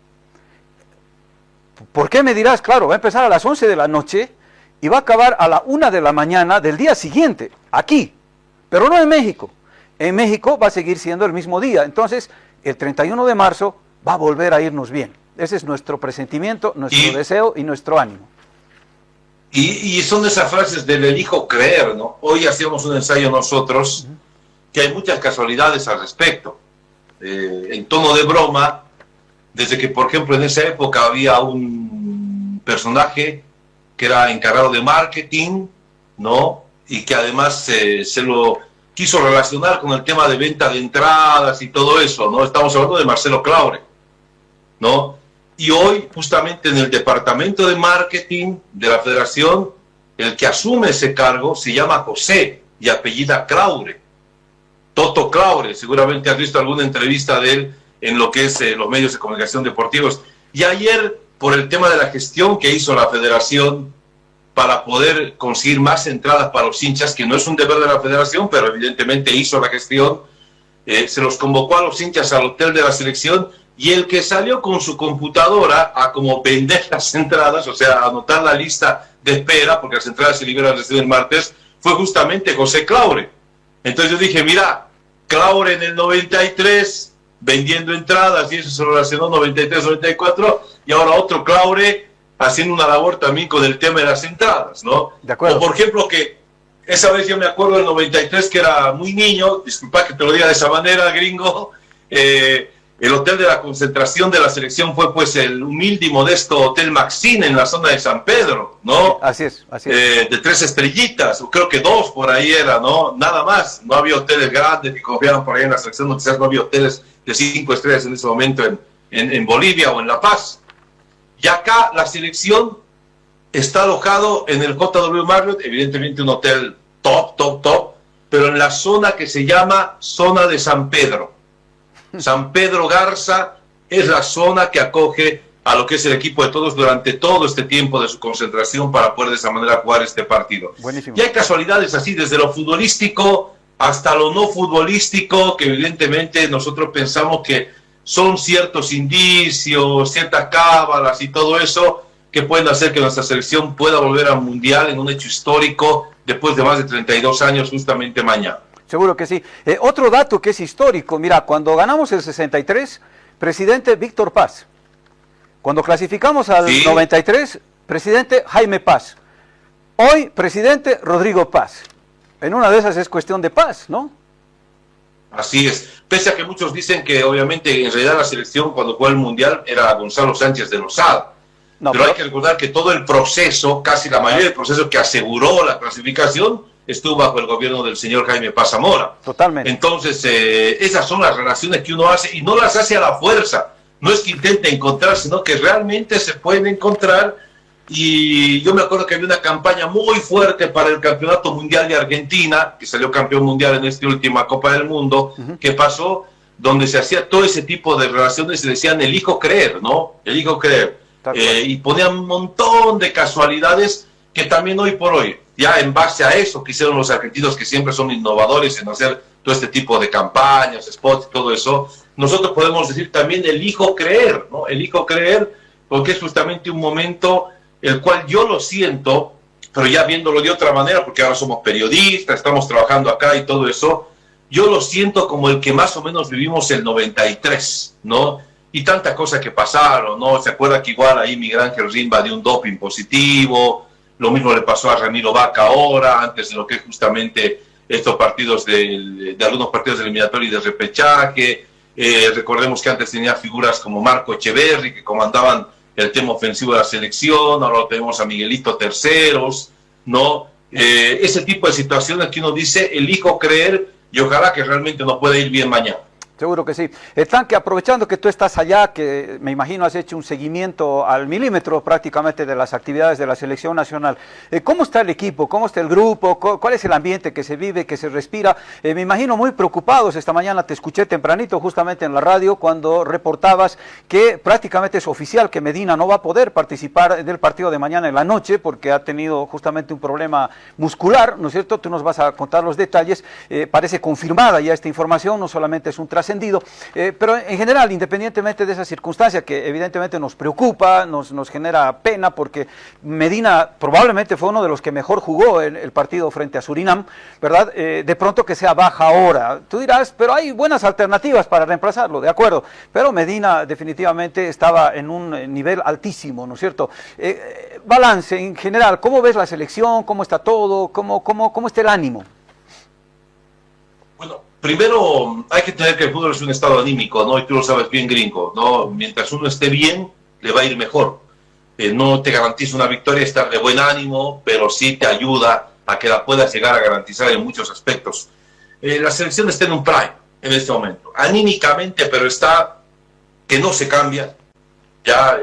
¿Por qué me dirás? Claro, va a empezar a las 11 de la noche y va a acabar a la 1 de la mañana del día siguiente, aquí, pero no en México. En México va a seguir siendo el mismo día, entonces el 31 de marzo va a volver a irnos bien. Ese es nuestro presentimiento, nuestro deseo y nuestro ánimo. Y son esas frases del elijo creer, ¿no? Hoy hacíamos un ensayo nosotros, que hay muchas casualidades al respecto. En tono de broma, desde que, por ejemplo, en esa época había un personaje que era encargado de marketing, ¿no? Y que además se lo quiso relacionar con el tema de venta de entradas y todo eso, ¿no? Estamos hablando de Marcelo Claure, ¿no? Y hoy, justamente en el departamento de marketing de la federación, el que asume ese cargo se llama José y apellida Claure. Toto Claure, seguramente has visto alguna entrevista de él en lo que es los medios de comunicación deportivos. Y ayer, por el tema de la gestión que hizo la federación para poder conseguir más entradas para los hinchas, que no es un deber de la federación, pero evidentemente hizo la gestión, se los convocó a los hinchas al hotel de la selección, y el que salió con su computadora a como vender las entradas, o sea, a anotar la lista de espera, porque las entradas se liberan desde el martes, fue justamente José Claure. Entonces yo dije, mira, Claure en el 93, vendiendo entradas, y eso se relacionó 93, 94, y ahora otro Claure haciendo una labor también con el tema de las entradas, ¿no? De acuerdo. O por ejemplo que esa vez yo me acuerdo del 93, que era muy niño, disculpa que te lo diga de esa manera, gringo, el hotel de la concentración de la selección fue pues el humilde y modesto Hotel Maxine en la zona de San Pedro, ¿no? Así es, así es. De 3 estrellitas, o creo que 2 por ahí era, ¿no? Nada más, no había hoteles grandes que confiaban por ahí en la selección, no, quizás no había hoteles de 5 estrellas en ese momento en Bolivia o en La Paz. Y acá la selección está alojado en el JW Marriott, evidentemente un hotel top, pero en la zona que se llama Zona de San Pedro. San Pedro Garza es la zona que acoge a lo que es el equipo de todos durante todo este tiempo de su concentración para poder de esa manera jugar este partido. Buenísimo. Y hay casualidades así, desde lo futbolístico hasta lo no futbolístico, que evidentemente nosotros pensamos que son ciertos indicios, ciertas cábalas y todo eso que pueden hacer que nuestra selección pueda volver al Mundial en un hecho histórico después de más de 32 años justamente mañana. Seguro que sí. Otro dato que es histórico, mira, cuando ganamos el 63, presidente Víctor Paz. Cuando clasificamos al 93, presidente Jaime Paz. Hoy, presidente Rodrigo Paz. En una de esas es cuestión de paz, ¿no? Así es. Pese a que muchos dicen que obviamente en realidad la selección cuando jugó el Mundial era Gonzalo Sánchez de Lozada. No, pero hay que recordar que todo el proceso, casi la mayoría del proceso que aseguró la clasificación, estuvo bajo el gobierno del señor Jaime Paz Zamora. Totalmente. Entonces, esas son las relaciones que uno hace y no las hace a la fuerza. No es que intente encontrar, sino que realmente se pueden encontrar. Y yo me acuerdo que había una campaña muy fuerte para el Campeonato Mundial de Argentina, que salió campeón mundial en esta última Copa del Mundo, que pasó, donde se hacía todo ese tipo de relaciones y decían elijo creer, ¿no? Elijo creer. Y ponían un montón de casualidades que también hoy por hoy, ya en base a eso que hicieron los argentinos, que siempre son innovadores en hacer todo este tipo de campañas, spots y todo eso, nosotros podemos decir también elijo creer, ¿no? Elijo creer porque es justamente un momento el cual yo lo siento, pero ya viéndolo de otra manera, porque ahora somos periodistas, estamos trabajando acá y todo eso, yo lo siento como el que más o menos vivimos el 93, ¿no? Y tantas cosas que pasaron, ¿no? Se acuerda que igual ahí Miguel Ángel Rimba dio un doping positivo, lo mismo le pasó a Ramiro Vaca ahora, antes de lo que es justamente estos partidos de algunos partidos eliminatorios de repechaje. Recordemos que antes tenía figuras como Marco Echeverri, que comandaban el tema ofensivo de la selección, ahora tenemos a Miguelito Terceros, ¿no? Ese tipo de situaciones que uno dice, elijo creer y ojalá que realmente nos pueda ir bien mañana. Seguro que sí. Tanque, aprovechando que tú estás allá, que me imagino has hecho un seguimiento al milímetro prácticamente de las actividades de la selección nacional, ¿cómo está el equipo? ¿Cómo está el grupo? ¿Cuál es el ambiente que se vive, que se respira? Me imagino muy preocupados. Esta mañana te escuché tempranito justamente en la radio cuando reportabas que prácticamente es oficial que Medina no va a poder participar del partido de mañana en la noche porque ha tenido justamente un problema muscular, ¿no es cierto? Tú nos vas a contar los detalles. Parece confirmada ya esta información, no solamente es un trascendido, trascendido, pero en general, independientemente de esa circunstancia que evidentemente nos preocupa, nos genera pena, porque Medina probablemente fue uno de los que mejor jugó el partido frente a Surinam, ¿verdad? De pronto que sea baja ahora. Tú dirás, pero hay buenas alternativas para reemplazarlo, de acuerdo, pero Medina definitivamente estaba en un nivel altísimo, ¿no es cierto? Balance en general, ¿cómo ves la selección? ¿Cómo está todo? ¿Cómo está el ánimo? Bueno, primero hay que entender que el fútbol es un estado anímico, ¿no? Y tú lo sabes bien, gringo, ¿no? Mientras uno esté bien, le va a ir mejor. No te garantiza una victoria estar de buen ánimo, pero sí te ayuda a que la puedas llegar a garantizar en muchos aspectos. La selección está en un prime en este momento, anímicamente, pero está que no se cambia, ya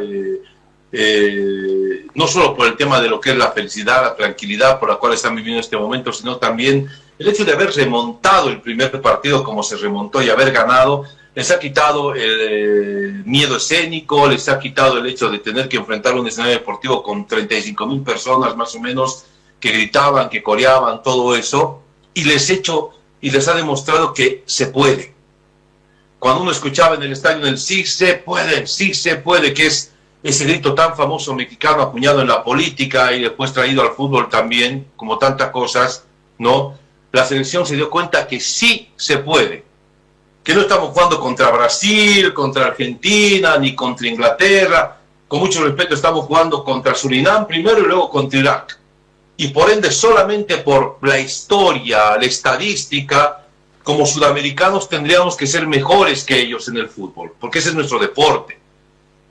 no solo por el tema de lo que es la felicidad, la tranquilidad por la cual están viviendo en este momento, sino también el hecho de haber remontado el primer partido como se remontó y haber ganado, les ha quitado el miedo escénico, les ha quitado el hecho de tener que enfrentar un escenario deportivo con 35,000 personas más o menos que gritaban, que coreaban, todo eso, y les ha demostrado que se puede. Cuando uno escuchaba en el estadio el sí se puede, que es ese grito tan famoso mexicano acuñado en la política y después traído al fútbol también, como tantas cosas, ¿no? La selección se dio cuenta que sí se puede, que no estamos jugando contra Brasil, contra Argentina, ni contra Inglaterra, con mucho respeto estamos jugando contra Surinam primero y luego contra Irak, y por ende solamente por la historia, la estadística, como sudamericanos tendríamos que ser mejores que ellos en el fútbol, porque ese es nuestro deporte.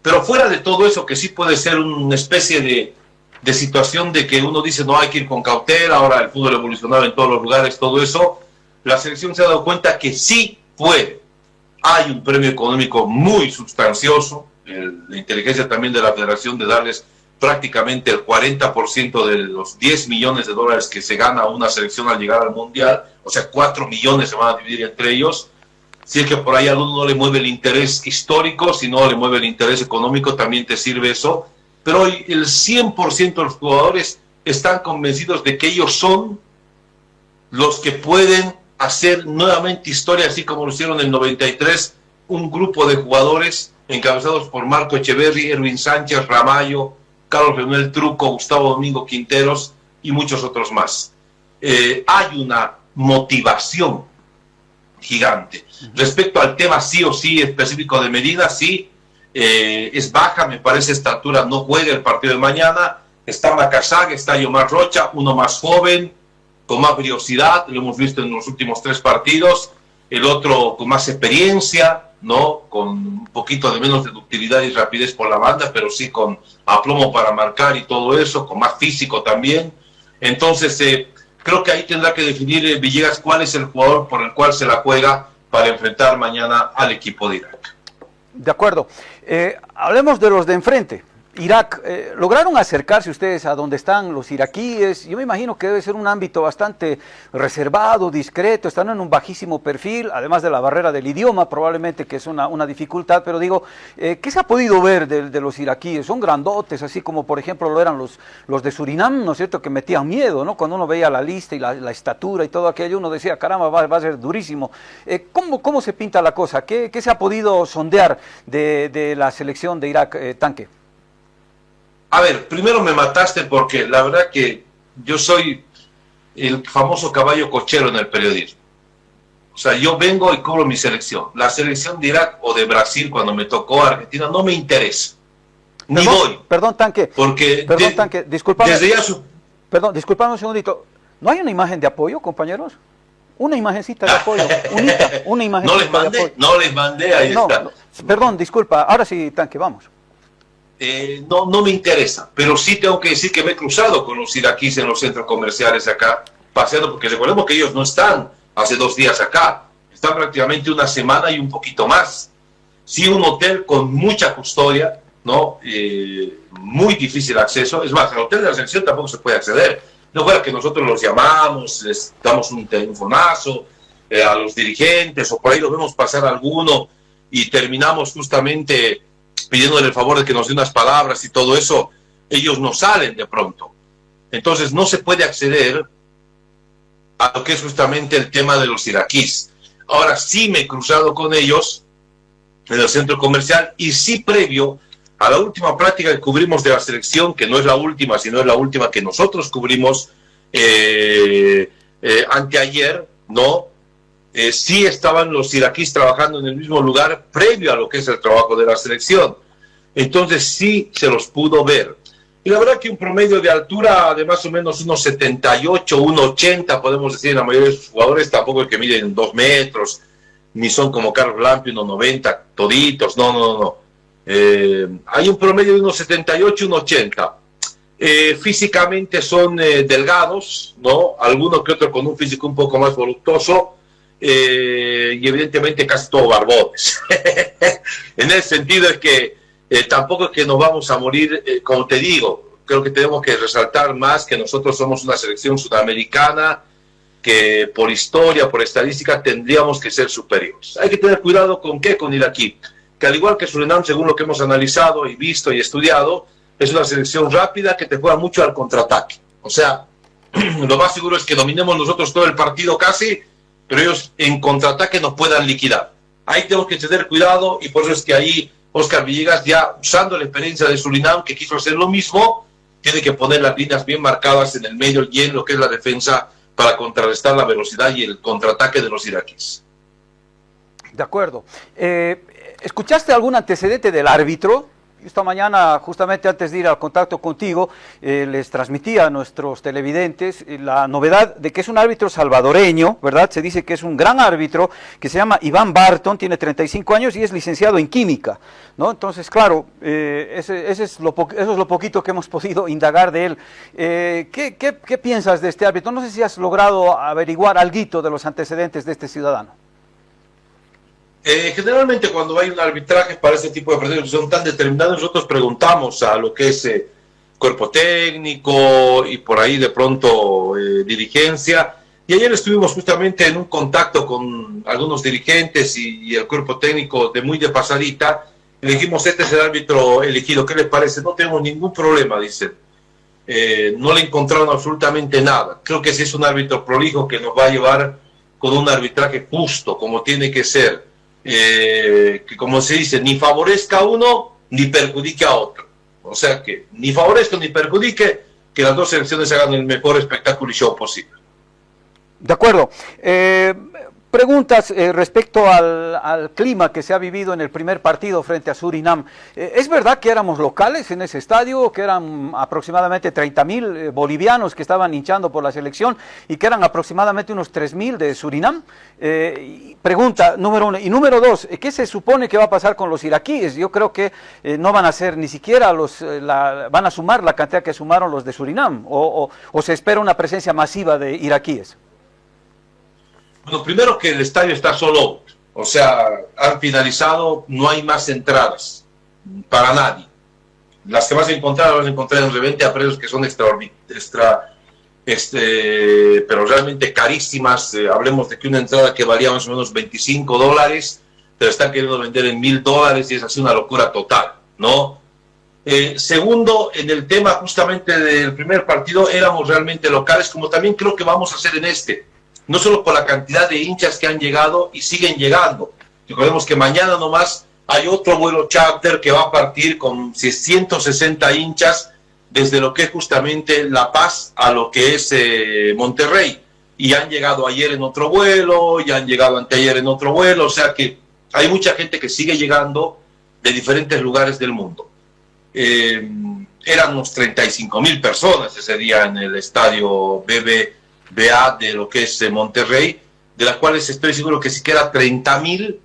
Pero fuera de todo eso, que sí puede ser una especie de situación de que uno dice no hay que ir con cautela, ahora el fútbol evolucionado en todos los lugares, todo eso, la selección se ha dado cuenta que sí puede. Hay un premio económico muy sustancioso, la inteligencia también de la federación de darles prácticamente el 40% de los 10 millones de dólares que se gana una selección al llegar al Mundial, o sea, 4 millones se van a dividir entre ellos. Si es que por ahí a uno no le mueve el interés histórico, si no le mueve el interés económico, también te sirve eso. Pero hoy el 100% de los jugadores están convencidos de que ellos son los que pueden hacer nuevamente historia, así como lo hicieron en el 93, un grupo de jugadores encabezados por Marco Echeverri, Erwin Sánchez, Ramallo, Carlos Leonel Truco, Gustavo Domingo Quinteros y muchos otros más. Hay una motivación gigante. Respecto al tema sí o sí específico de Medina, sí, es baja, me parece estatura, no juega el partido de mañana. Está Macasaga, está Yomar Rocha, uno más joven, con más briosidad, lo hemos visto en los últimos 3 partidos, el otro con más experiencia, ¿no? Con un poquito de menos de ductilidad y rapidez por la banda, pero sí con aplomo para marcar y todo eso, con más físico también. Entonces, creo que ahí tendrá que definir Villegas cuál es el jugador por el cual se la juega para enfrentar mañana al equipo de Irak. De acuerdo. Hablemos de los de enfrente. Irak, ¿lograron acercarse ustedes a donde están los iraquíes? Yo me imagino que debe ser un ámbito bastante reservado, discreto, están en un bajísimo perfil, además de la barrera del idioma, probablemente que es una dificultad, pero digo, ¿qué se ha podido ver de los iraquíes? Son grandotes, así como por ejemplo lo eran los de Surinam, ¿no es cierto?, que metían miedo, ¿no? Cuando uno veía la lista y la estatura y todo aquello, uno decía, caramba, va a ser durísimo. ¿Cómo se pinta la cosa? ¿Qué se ha podido sondear de la selección de Irak, Tanque? A ver, primero me mataste porque la verdad que yo soy el famoso caballo cochero en el periodismo. O sea, yo vengo y cubro mi selección. La selección de Irak o de Brasil cuando me tocó Argentina no me interesa. Ni voy. Perdón, Tanque. Porque Tanque, discúlpame. Desde ya Perdón, discúlpame un segundito. ¿No hay una imagen de apoyo, compañeros? Una imagencita de apoyo, una imagen de apoyo. No les mandé, ahí está. No, perdón, disculpa. Ahora sí, Tanque, vamos. No me interesa, pero sí tengo que decir que me he cruzado con los iraquíes en los centros comerciales acá, paseando, porque recordemos que ellos no están hace 2 días acá, están prácticamente una semana y un poquito más. Sí, un hotel con mucha custodia, ¿no? Muy difícil acceso, es más, al hotel de la selección tampoco se puede acceder, no fuera que nosotros los llamamos, les damos un telefonazo a los dirigentes, o por ahí los vemos pasar alguno, y terminamos justamente pidiéndole el favor de que nos dé unas palabras y todo eso, ellos no salen de pronto. Entonces no se puede acceder a lo que es justamente el tema de los iraquíes. Ahora sí me he cruzado con ellos en el centro comercial y sí previo a la última práctica que cubrimos de la selección, que no es la última, sino es la última que nosotros cubrimos anteayer, ¿no? Sí estaban los iraquíes trabajando en el mismo lugar previo a lo que es el trabajo de la selección. Entonces sí se los pudo ver. Y la verdad que un promedio de altura de más o menos unos 78, 1,80, podemos decir, la mayoría de sus jugadores, tampoco es que miden 2 metros, ni son como Carlos Lampi, 1,90, toditos, no. Hay un promedio de unos 78, 1,80. Físicamente son delgados, ¿no? Alguno que otro con un físico un poco más voluptuoso, y evidentemente casi todos barbones. En ese sentido es que tampoco es que nos vamos a morir, como te digo, creo que tenemos que resaltar más que nosotros somos una selección sudamericana que por historia, por estadística, tendríamos que ser superiores. Hay que tener cuidado con qué, con Iraquí, que al igual que Surinam, según lo que hemos analizado y visto y estudiado, es una selección rápida que te juega mucho al contraataque. O sea, lo más seguro es que dominemos nosotros todo el partido casi, pero ellos en contraataque nos puedan liquidar. Ahí tenemos que tener cuidado y por eso es que ahí Oscar Villegas, ya usando la experiencia de Surinam, que quiso hacer lo mismo, tiene que poner las líneas bien marcadas en el medio y en lo que es la defensa para contrarrestar la velocidad y el contraataque de los iraquíes. De acuerdo. ¿Escuchaste algún antecedente del árbitro? Esta mañana, justamente antes de ir al contacto contigo, les transmitía a nuestros televidentes la novedad de que es un árbitro salvadoreño, ¿verdad? Se dice que es un gran árbitro, que se llama Iván Barton, tiene 35 años y es licenciado en química, ¿no? Entonces, claro, eso es lo poquito que hemos podido indagar de él. ¿Qué piensas de este árbitro? No sé si has logrado averiguar algo de los antecedentes de este ciudadano. Generalmente cuando hay un arbitraje para este tipo de partidos que son tan determinados, nosotros preguntamos a lo que es cuerpo técnico y por ahí de pronto dirigencia. Y ayer estuvimos justamente en un contacto con algunos dirigentes y el cuerpo técnico muy de pasadita. Y le dijimos, este es el árbitro elegido, ¿qué les parece? No tenemos ningún problema, dicen. No le encontraron absolutamente nada. Creo que sí es un árbitro prolijo que nos va a llevar con un arbitraje justo, como tiene que ser. Que como se dice, ni favorezca a uno ni perjudique a otro, o sea que ni favorezca ni perjudique, que las dos selecciones hagan el mejor espectáculo y show posible. De acuerdo. Preguntas respecto al clima que se ha vivido en el primer partido frente a Surinam. ¿Es verdad que éramos locales en ese estadio, que eran aproximadamente 30.000 bolivianos que estaban hinchando por la selección y que eran aproximadamente unos 3.000 de Surinam? Pregunta número uno. Y número dos, ¿qué se supone que va a pasar con los iraquíes? Yo creo que no van a ser ni siquiera van a sumar la cantidad que sumaron los de Surinam, o se espera una presencia masiva de iraquíes. Bueno, primero que el estadio está solo, o sea, han finalizado, no hay más entradas para nadie. Las que vas a encontrar en reventa a precios que son pero realmente carísimas. Hablemos de que una entrada que valía más o menos $25, pero están queriendo vender en $1,000 y es así una locura total, ¿no? Segundo, en el tema justamente del primer partido, éramos realmente locales, como también creo que vamos a hacer en este. No solo por la cantidad de hinchas que han llegado y siguen llegando. Recordemos que mañana nomás hay otro vuelo charter que va a partir con 160 hinchas desde lo que es justamente La Paz a lo que es Monterrey. Y han llegado ayer en otro vuelo, y han llegado anteayer en otro vuelo, o sea que hay mucha gente que sigue llegando de diferentes lugares del mundo. Eran unos 35.000 personas ese día en el estadio BBVA de lo que es Monterrey, de las cuales estoy seguro que siquiera 30.000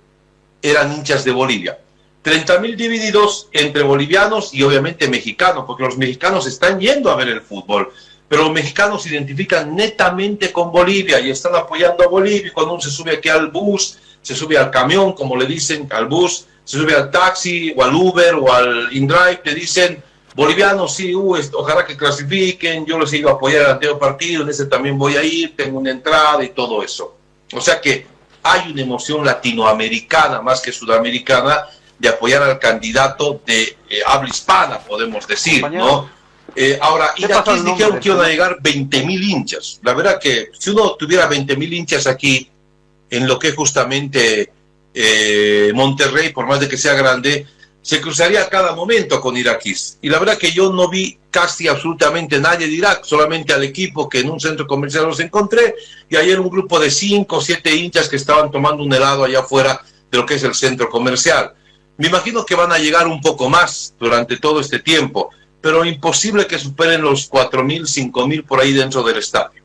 eran hinchas de Bolivia. 30.000 divididos entre bolivianos y obviamente mexicanos, porque los mexicanos están yendo a ver el fútbol, pero los mexicanos se identifican netamente con Bolivia y están apoyando a Bolivia. Cuando uno se sube aquí al bus, se sube al camión, como le dicen, al bus, se sube al taxi o al Uber o al InDrive, te dicen: bolivianos, sí, ojalá que clasifiquen, yo les iba a apoyar el anterior partido, en ese también voy a ir, tengo una entrada y todo eso. O sea que hay una emoción latinoamericana más que sudamericana de apoyar al candidato de habla hispana, podemos decir, ¿no? Ahora, iraquíes dijeron que iban a llegar 20.000 hinchas. La verdad que si uno tuviera 20.000 hinchas aquí, en lo que es justamente Monterrey, por más de que sea grande, se cruzaría a cada momento con iraquíes. Y la verdad que yo no vi casi absolutamente nadie de Irak, solamente al equipo que en un centro comercial los encontré, y ayer un grupo de 5 o 7 hinchas que estaban tomando un helado allá afuera de lo que es el centro comercial. Me imagino que van a llegar un poco más durante todo este tiempo, pero imposible que superen los 4.000, 5.000 por ahí dentro del estadio.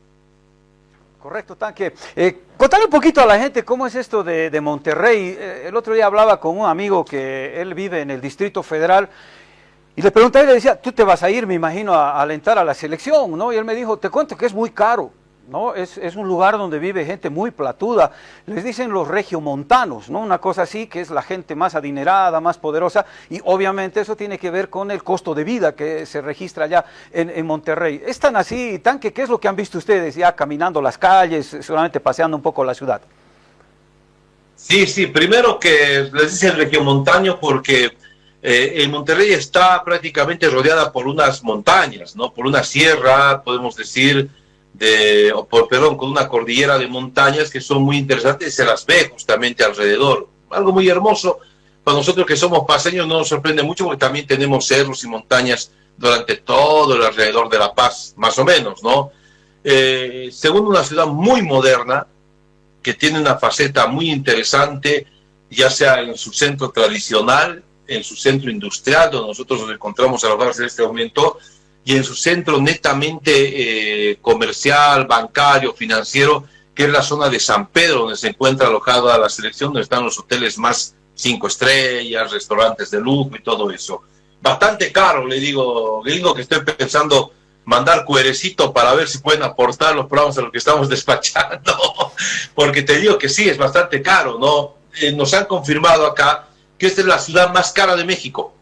Correcto, Tanque. Contale un poquito a la gente cómo es esto de Monterrey. El otro día hablaba con un amigo que él vive en el Distrito Federal y le preguntaba y le decía, tú te vas a ir, me imagino, a alentar a la selección, ¿no? Y él me dijo, te cuento que es muy caro, ¿no? Es un lugar donde vive gente muy platuda, les dicen los regiomontanos, ¿no? Una cosa así, que es la gente más adinerada, más poderosa, y obviamente eso tiene que ver con el costo de vida que se registra allá en Monterrey. ¿Es tan así, Tanque? ¿Qué es lo que han visto ustedes ya caminando las calles, solamente paseando un poco la ciudad? Sí, primero que les dicen regiomontano porque en Monterrey está prácticamente rodeada por unas montañas, ¿no? Por una sierra, podemos decir, con una cordillera de montañas que son muy interesantes y se las ve justamente alrededor. Algo muy hermoso. Para nosotros que somos paseños no nos sorprende mucho porque también tenemos cerros y montañas durante todo el alrededor de La Paz, más o menos, ¿no? Segundo, una ciudad muy moderna que tiene una faceta muy interesante, ya sea en su centro tradicional, en su centro industrial, donde nosotros nos encontramos alojados en este momento, y en su centro netamente comercial, bancario, financiero, que es la zona de San Pedro, donde se encuentra alojada la selección, donde están los hoteles más 5 estrellas, restaurantes de lujo y todo eso. Bastante caro, le digo, gringo, que estoy pensando mandar cuerecito para ver si pueden aportar los programas a lo que estamos despachando, porque te digo que sí, es bastante caro, ¿no? Nos han confirmado acá que esta es la ciudad más cara de México.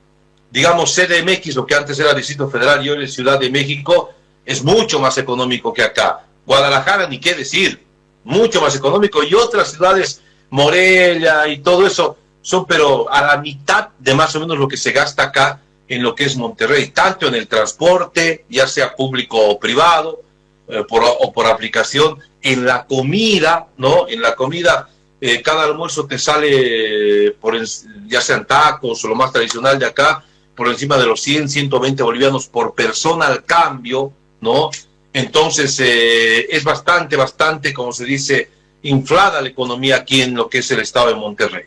Digamos, CDMX, lo que antes era Distrito Federal y hoy es Ciudad de México, es mucho más económico que acá. Guadalajara, ni qué decir, mucho más económico. Y otras ciudades, Morelia y todo eso, son pero a la mitad de más o menos lo que se gasta acá en lo que es Monterrey, tanto en el transporte, ya sea público o privado, o por aplicación, en la comida, ¿no? En la comida, cada almuerzo te sale, ya sean tacos o lo más tradicional de acá, por encima de los 100, 120 bolivianos por persona al cambio, ¿no? Entonces, es bastante, como se dice, inflada la economía aquí en lo que es el estado de Monterrey.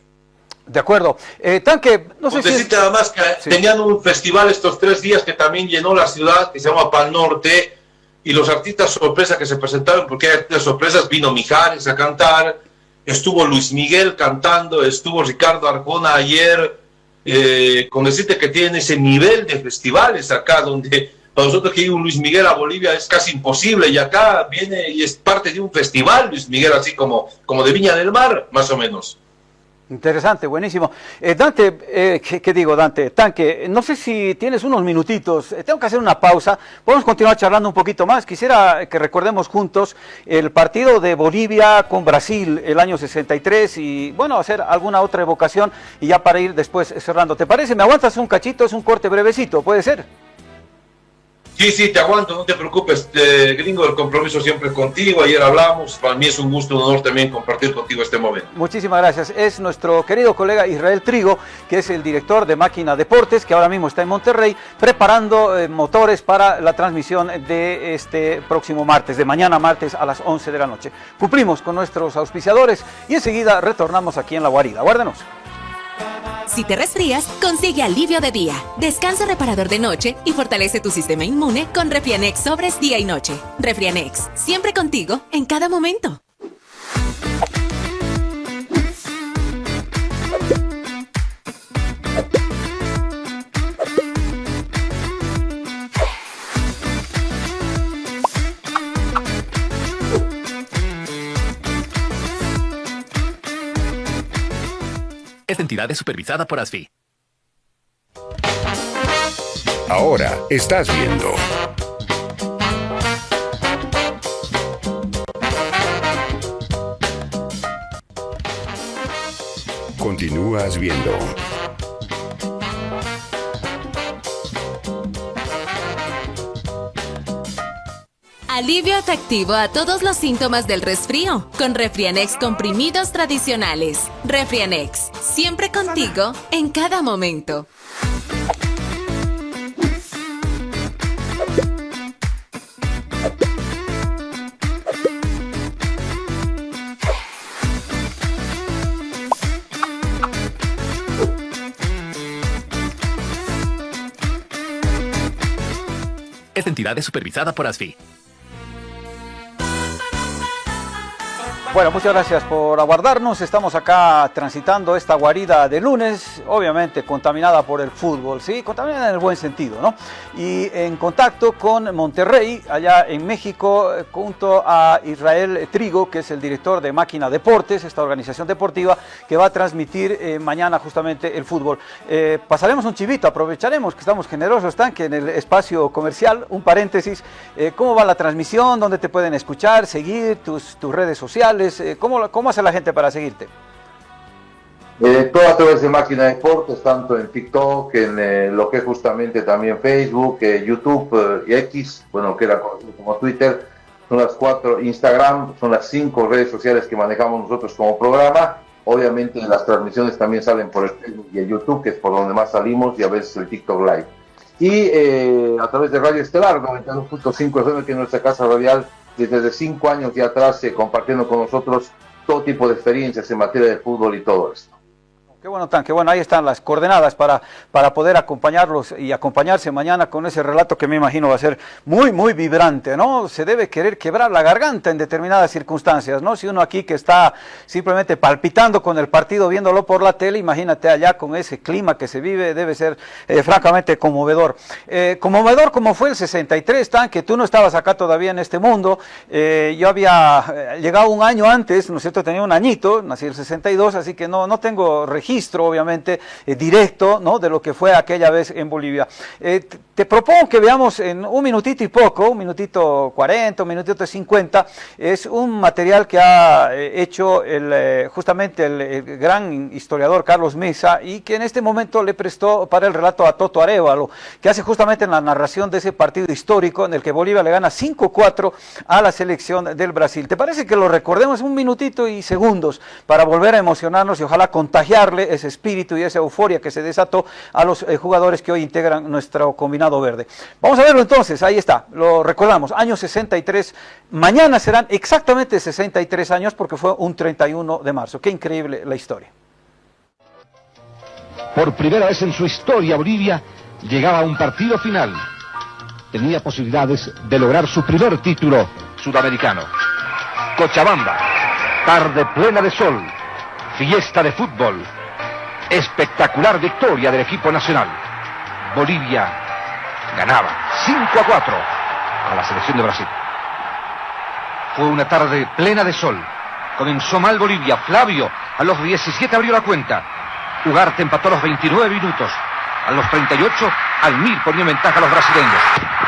De acuerdo. Tanque, no sé si... Decirte además que sí, tenían un festival estos 3 días que también llenó la ciudad, que se llama Pal Norte, y los artistas sorpresa que se presentaron, porque hay artistas sorpresas, vino Mijares a cantar, estuvo Luis Miguel cantando, estuvo Ricardo Arjona ayer, con decirte que tienen ese nivel de festivales acá, donde para nosotros que ir un Luis Miguel a Bolivia es casi imposible, y acá viene y es parte de un festival Luis Miguel, así como de Viña del Mar, más o menos. Interesante, buenísimo. Dante, ¿qué digo, Dante? Tanque, no sé si tienes unos minutitos, tengo que hacer una pausa, podemos continuar charlando un poquito más. Quisiera que recordemos juntos el partido de Bolivia con Brasil el año 63 y, bueno, hacer alguna otra evocación y ya para ir después cerrando. ¿Te parece? ¿Me aguantas un cachito? Es un corte brevecito, ¿puede ser? Sí, te aguanto, no te preocupes, gringo, el compromiso siempre contigo, ayer hablamos, para mí es un gusto, un honor también compartir contigo este momento. Muchísimas gracias, es nuestro querido colega Israel Trigo, que es el director de Máquina Deportes, que ahora mismo está en Monterrey, preparando motores para la transmisión de este próximo martes, de mañana martes a las 11 de la noche. Cumplimos con nuestros auspiciadores y enseguida retornamos aquí en La Guarida, guárdenos. Si te resfrías, consigue alivio de día, descanso reparador de noche y fortalece tu sistema inmune con Refrianex sobres día y noche. Refrianex, siempre contigo, en cada momento. Esta entidad es supervisada por ASFI. Ahora estás viendo. Continúas viendo. Alivio efectivo a todos los síntomas del resfrío con Refrianex comprimidos tradicionales. Refrianex, siempre contigo en cada momento. Esta entidad es supervisada por ASFI. Bueno, muchas gracias por aguardarnos. Estamos acá transitando esta guarida de lunes, obviamente contaminada por el fútbol, ¿sí? Contaminada en el buen sentido, ¿no? Y en contacto con Monterrey, allá en México, junto a Israel Trigo, que es el director de Máquina Deportes, esta organización deportiva que va a transmitir mañana justamente el fútbol. Pasaremos un chivito, aprovecharemos que estamos generosos, están que en el espacio comercial, un paréntesis. ¿Cómo va la transmisión? ¿Dónde te pueden escuchar, seguir, tus redes sociales? ¿Cómo hace la gente para seguirte? Todo a través de Máquina Deportes, tanto en TikTok, en lo que es justamente también Facebook, YouTube y X, bueno, que era como Twitter, son las 4, Instagram, son las 5 redes sociales que manejamos nosotros como programa. Obviamente las transmisiones también salen por el Facebook y el YouTube, que es por donde más salimos, y a veces el TikTok Live. Y a través de Radio Estelar, 92.5 FM, que es nuestra casa radial, desde 5 años ya atrás, compartiendo con nosotros todo tipo de experiencias en materia de fútbol y todo esto. Qué bueno, Tan, qué bueno. Ahí están las coordenadas para poder acompañarlos y acompañarse mañana con ese relato que me imagino va a ser muy, muy vibrante, ¿no? Se debe querer quebrar la garganta en determinadas circunstancias, ¿no? Si uno aquí que está simplemente palpitando con el partido, viéndolo por la tele, imagínate allá con ese clima que se vive, debe ser francamente conmovedor. Conmovedor como fue el 63, Tan, que tú no estabas acá todavía en este mundo. Yo había llegado un año antes, ¿no es cierto? Tenía un añito, nací el 62, así que no tengo registro, obviamente, directo, ¿no?, de lo que fue aquella vez en Bolivia. Te propongo que veamos en un minutito y poco, un minutito 40, un minutito 50, es un material que ha hecho justamente el gran historiador Carlos Mesa, y que en este momento le prestó para el relato a Toto Arévalo, que hace justamente la narración de ese partido histórico en el que Bolivia le gana 5-4 a la selección del Brasil. ¿Te parece que lo recordemos un minutito y segundos para volver a emocionarnos y ojalá contagiarle ese espíritu y esa euforia que se desató a los jugadores que hoy integran nuestro combinado verde? Vamos a verlo entonces, ahí está, lo recordamos, año 63, mañana serán exactamente 63 años porque fue un 31 de marzo, qué increíble la historia. Por primera vez en su historia, Bolivia llegaba a un partido final, tenía posibilidades de lograr su primer título sudamericano. Cochabamba, tarde plena de sol, fiesta de fútbol, espectacular victoria del equipo nacional. Bolivia ganaba 5-4 a la selección de Brasil. Fue una tarde plena de sol. Comenzó mal Bolivia. Flavio a los 17 abrió la cuenta. Ugarte empató a los 29 minutos. A los 38, Almir ponía en ventaja a los brasileños.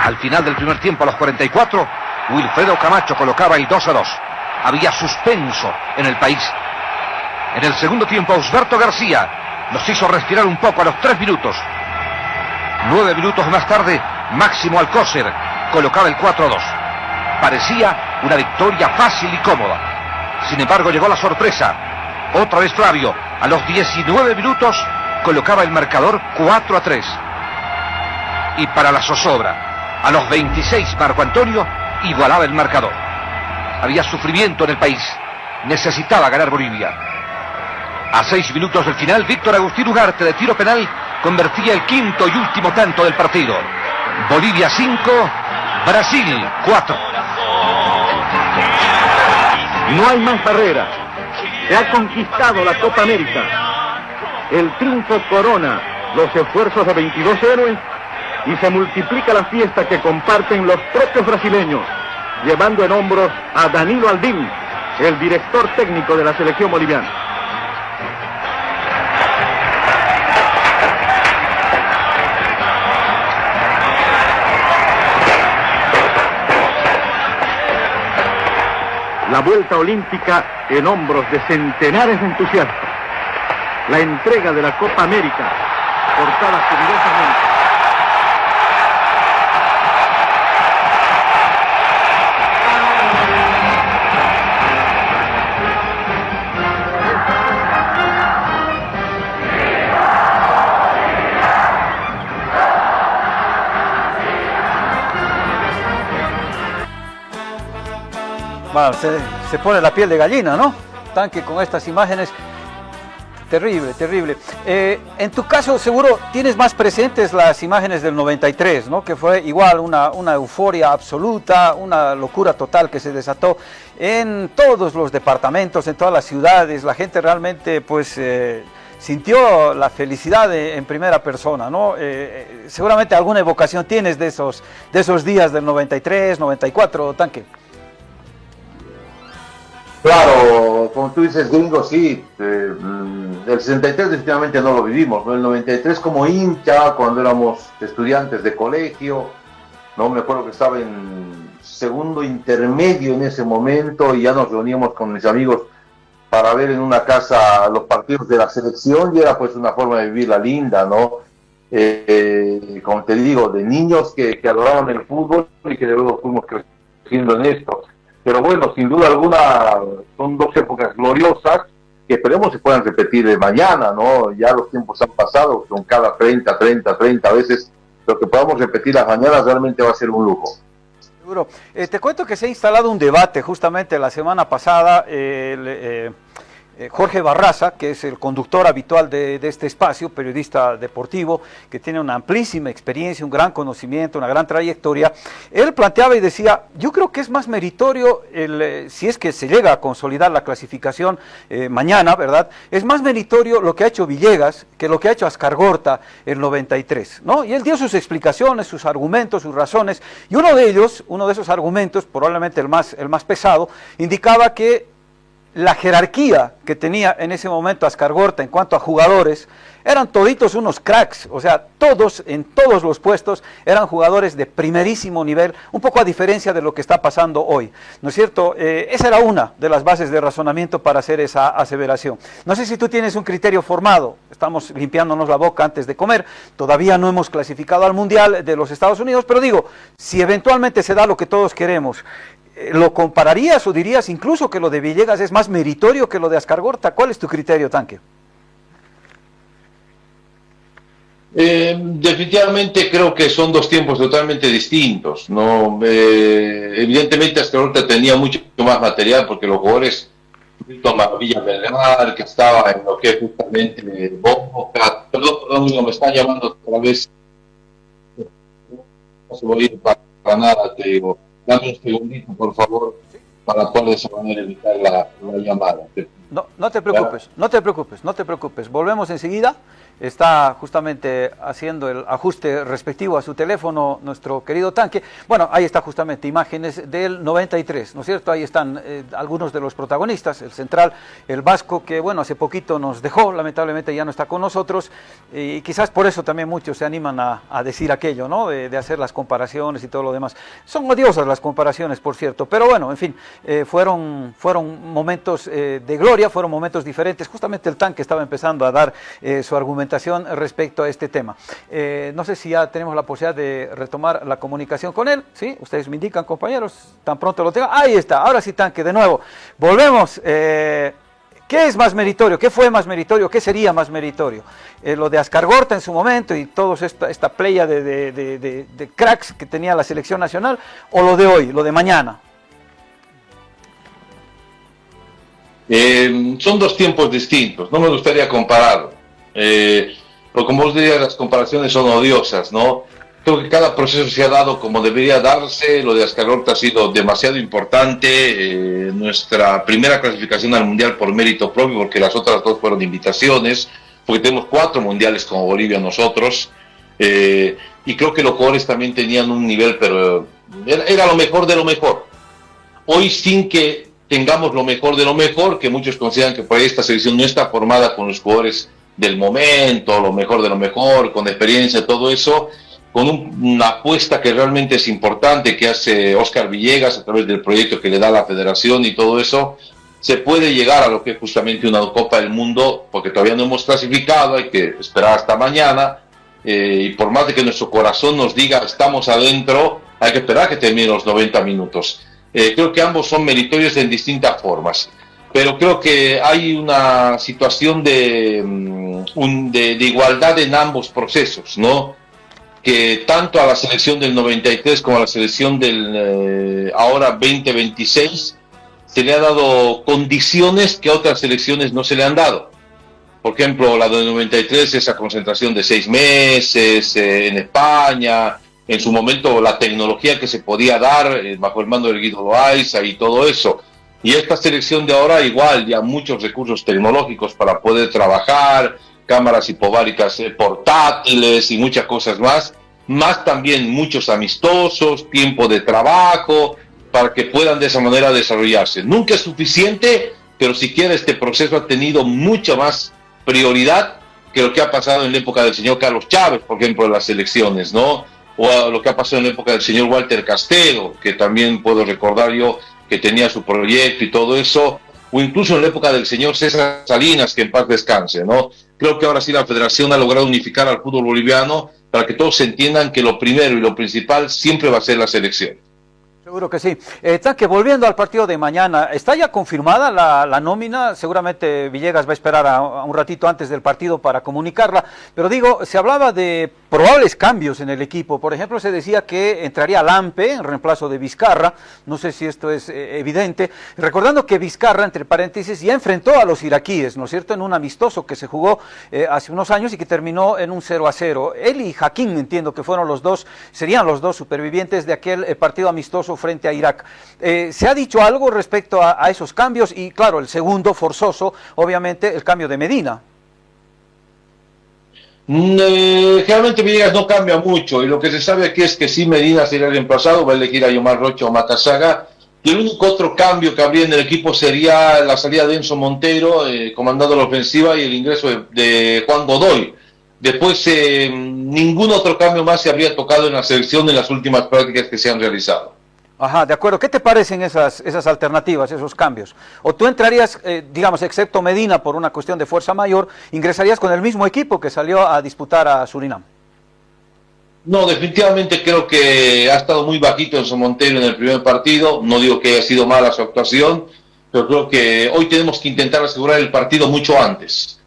Al final del primer tiempo, a los 44, Wilfredo Camacho colocaba el 2-2. Había suspenso en el país. En el segundo tiempo, Osberto García nos hizo respirar un poco a los 3 minutos. 9 minutos más tarde, Máximo Alcócer colocaba el 4-2. Parecía una victoria fácil y cómoda. Sin embargo, llegó la sorpresa. Otra vez Flavio, a los 19 minutos, colocaba el marcador 4-3. Y para la zozobra, a los 26, Marco Antonio igualaba el marcador. Había sufrimiento en el país. Necesitaba ganar Bolivia. A 6 minutos del final, Víctor Agustín Ugarte, de tiro penal, convertía el quinto y último tanto del partido. Bolivia 5, Brasil 4. No hay más barreras. Se ha conquistado la Copa América. El triunfo corona los esfuerzos de 22 héroes y se multiplica la fiesta que comparten los propios brasileños, llevando en hombros a Danilo Aldín, el director técnico de la selección boliviana. La vuelta olímpica en hombros de centenares de entusiastas. La entrega de la Copa América, portada jubilosamente. Bueno, se pone la piel de gallina, ¿no? Tanque, con estas imágenes. Terrible, terrible. En tu caso, seguro tienes más presentes las imágenes del 93, ¿no? Que fue igual una euforia absoluta, una locura total que se desató en todos los departamentos, en todas las ciudades. La gente realmente, pues, sintió la felicidad en primera persona, ¿no? Seguramente alguna evocación tienes de esos días del 93, 94, Tanque. Claro, como tú dices, gringo, sí, el 63 definitivamente no lo vivimos, ¿no? El 93 como hincha, cuando éramos estudiantes de colegio, ¿no? Me acuerdo que estaba en segundo intermedio en ese momento y ya nos reuníamos con mis amigos para ver en una casa los partidos de la selección y era pues una forma de vivir la linda, ¿no? Como te digo, de niños que adoraban el fútbol y que luego fuimos creciendo en esto. Pero bueno, sin duda alguna son dos épocas gloriosas que esperemos se puedan repetir de mañana, ¿no? Ya los tiempos han pasado, son cada 30 veces. Lo que podamos repetir las mañanas realmente va a ser un lujo. Seguro. Te cuento que se ha instalado un debate justamente la semana pasada. Jorge Barraza, que es el conductor habitual de este espacio, periodista deportivo, que tiene una amplísima experiencia, un gran conocimiento, una gran trayectoria, él planteaba y decía, yo creo que es más meritorio, si es que se llega a consolidar la clasificación mañana, ¿verdad? Es más meritorio lo que ha hecho Villegas que lo que ha hecho Azcargorta el 93, ¿no? Y él dio sus explicaciones, sus argumentos, sus razones, y uno de esos argumentos, probablemente el más pesado, indicaba que la jerarquía que tenía en ese momento Azcargorta en cuanto a jugadores, eran toditos unos cracks, o sea, todos, en todos los puestos, eran jugadores de primerísimo nivel, un poco a diferencia de lo que está pasando hoy, ¿no es cierto? Esa era una de las bases de razonamiento para hacer esa aseveración. No sé si tú tienes un criterio formado, estamos limpiándonos la boca antes de comer, todavía no hemos clasificado al Mundial de los Estados Unidos, pero digo, si eventualmente se da lo que todos queremos, ¿lo compararías o dirías incluso que lo de Villegas es más meritorio que lo de Azcargorta? ¿Cuál es tu criterio, Tanque? Definitivamente creo que son dos tiempos totalmente distintos, ¿no? Evidentemente Azcargorta tenía mucho más material porque los jugadores, Milton Maravilla Belgar, que estaba en lo que es justamente Boca, perdón, me están llamando otra vez, no se voy a ir para nada, te digo. Dame un segundito, por favor, para poder de esa manera evitar la llamada. No te preocupes. Volvemos enseguida. Está justamente haciendo el ajuste respectivo a su teléfono nuestro querido Tanque. Bueno, ahí está justamente imágenes del 93, ¿no es cierto? Ahí están algunos de los protagonistas, el central, el vasco, que bueno, hace poquito nos dejó, lamentablemente ya no está con nosotros, y quizás por eso también muchos se animan a decir aquello, ¿no? De hacer las comparaciones y todo lo demás. Son odiosas las comparaciones, por cierto, pero bueno, en fin, fueron momentos de gloria, fueron momentos diferentes. Justamente el Tanque estaba empezando a dar su argumentación respecto a este tema. No sé si ya tenemos la posibilidad de retomar la comunicación con él, ¿sí? Ustedes me indican, compañeros, tan pronto lo tengan. Ahí está, ahora sí, Tanque, de nuevo. Volvemos. ¿Qué es más meritorio? ¿Qué fue más meritorio? ¿Qué sería más meritorio? Lo de Azcargorta en su momento y toda esta playa de cracks que tenía la selección nacional, o lo de hoy, lo de mañana. Son dos tiempos distintos, no me gustaría compararlo. Pero como vos dirías, las comparaciones son odiosas, ¿no? Creo que cada proceso se ha dado como debería darse. Lo de Azcargorta ha sido demasiado importante, nuestra primera clasificación al Mundial por mérito propio, porque las otras dos fueron invitaciones, porque tenemos 4 mundiales como Bolivia nosotros, y creo que los jugadores también tenían un nivel, pero era lo mejor de lo mejor. Hoy, sin que tengamos lo mejor de lo mejor, que muchos consideran que por ahí esta selección no está formada con los jugadores del momento, lo mejor de lo mejor, con experiencia, todo eso, con una apuesta que realmente es importante, que hace Óscar Villegas a través del proyecto que le da la federación y todo eso, se puede llegar a lo que es justamente una Copa del Mundo, porque todavía no hemos clasificado, hay que esperar hasta mañana, y por más de que nuestro corazón nos diga estamos adentro, hay que esperar que terminen los 90 minutos. Creo que ambos son meritorios en distintas formas. Pero creo que hay una situación de igualdad en ambos procesos, ¿no? Que tanto a la selección del 93 como a la selección del ahora 2026 se le ha dado condiciones que a otras selecciones no se le han dado. Por ejemplo, la de 93, esa concentración de 6 meses en España, en su momento la tecnología que se podía dar bajo el mando del Guido Loaiza y todo eso. Y esta selección de ahora igual, ya muchos recursos tecnológicos para poder trabajar, cámaras hiperbáricas portátiles y muchas cosas más también muchos amistosos, tiempo de trabajo, para que puedan de esa manera desarrollarse. Nunca es suficiente, pero siquiera este proceso ha tenido mucha más prioridad que lo que ha pasado en la época del señor Carlos Chávez, por ejemplo, en las elecciones, ¿no? O lo que ha pasado en la época del señor Walter Castelo, que también puedo recordar yo que tenía su proyecto y todo eso, o incluso en la época del señor César Salinas, que en paz descanse, ¿no? Creo que ahora sí la federación ha logrado unificar al fútbol boliviano para que todos entiendan que lo primero y lo principal siempre va a ser la selección. Seguro que sí. Tanque, volviendo al partido de mañana, ¿está ya confirmada la nómina? Seguramente Villegas va a esperar a un ratito antes del partido para comunicarla, pero digo, se hablaba de probables cambios en el equipo. Por ejemplo, se decía que entraría Lampe en reemplazo de Vizcarra, no sé si esto es evidente, recordando que Vizcarra, entre paréntesis, ya enfrentó a los iraquíes, ¿no es cierto?, en un amistoso que se jugó hace unos años y que terminó en un 0-0. Él y Hakim, entiendo que fueron los dos, serían los dos supervivientes de aquel partido amistoso frente a Irak. ¿Se ha dicho algo respecto a esos cambios? Y claro, el segundo, forzoso, obviamente, el cambio de Medina. Generalmente Villegas no cambia mucho, y lo que se sabe aquí es que si Medina será reemplazado, va a elegir a Yomar Rocha o Macasaga, y el único otro cambio que habría en el equipo sería la salida de Enzo Montero, comandando la ofensiva, y el ingreso de Juan Godoy. Después, ningún otro cambio más se habría tocado en la selección en las últimas prácticas que se han realizado. Ajá, de acuerdo. ¿Qué te parecen esas alternativas, esos cambios? ¿O tú entrarías, digamos, excepto Medina por una cuestión de fuerza mayor, ingresarías con el mismo equipo que salió a disputar a Surinam? No, definitivamente creo que ha estado muy bajito Enzo Montero en el primer partido. No digo que haya sido mala su actuación, pero creo que hoy tenemos que intentar asegurar el partido mucho antes.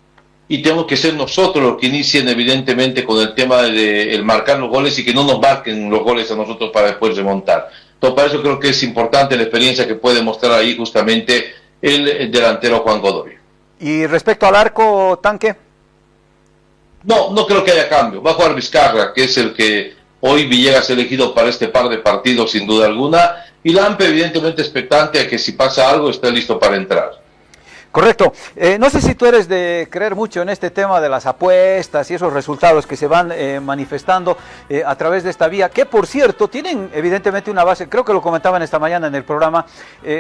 Y tenemos que ser nosotros los que inicien evidentemente con el tema de el marcar los goles y que no nos marquen los goles a nosotros para después remontar. Entonces, para eso creo que es importante la experiencia que puede mostrar ahí justamente el delantero Juan Godoy. ¿Y respecto al arco, Tanque? No creo que haya cambio. Va a jugar Vizcarra, que es el que hoy Villegas ha elegido para este par de partidos sin duda alguna. Y Lampe evidentemente expectante a que si pasa algo esté listo para entrar. Correcto. No sé si tú eres de creer mucho en este tema de las apuestas y esos resultados que se van manifestando a través de esta vía, que por cierto tienen evidentemente una base, creo que lo comentaban esta mañana en el programa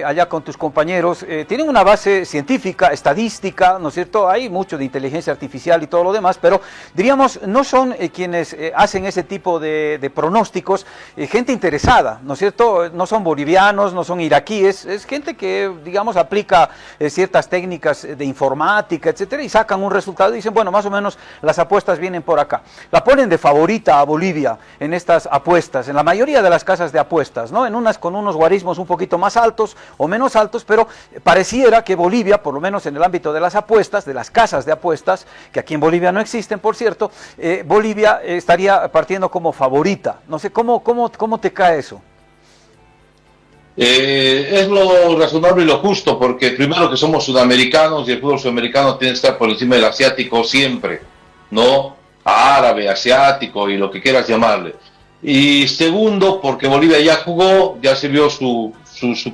allá con tus compañeros, tienen una base científica, estadística, ¿no es cierto? Hay mucho de inteligencia artificial y todo lo demás, pero diríamos, no son quienes hacen ese tipo de pronósticos, gente interesada, ¿no es cierto? No son bolivianos, no son iraquíes, es gente que, digamos, aplica ciertas técnicas de informática, etcétera, y sacan un resultado y dicen, bueno, más o menos las apuestas vienen por acá. La ponen de favorita a Bolivia en estas apuestas, en la mayoría de las casas de apuestas, ¿no? En unas con unos guarismos un poquito más altos o menos altos, pero pareciera que Bolivia, por lo menos en el ámbito de las apuestas, de las casas de apuestas, que aquí en Bolivia no existen, por cierto, Bolivia estaría partiendo como favorita. No sé, ¿cómo te cae eso? Es lo razonable y lo justo, porque primero que somos sudamericanos y el fútbol sudamericano tiene que estar por encima del asiático siempre, ¿no? Árabe, asiático y lo que quieras llamarle. Y segundo, porque Bolivia ya jugó, ya se vio su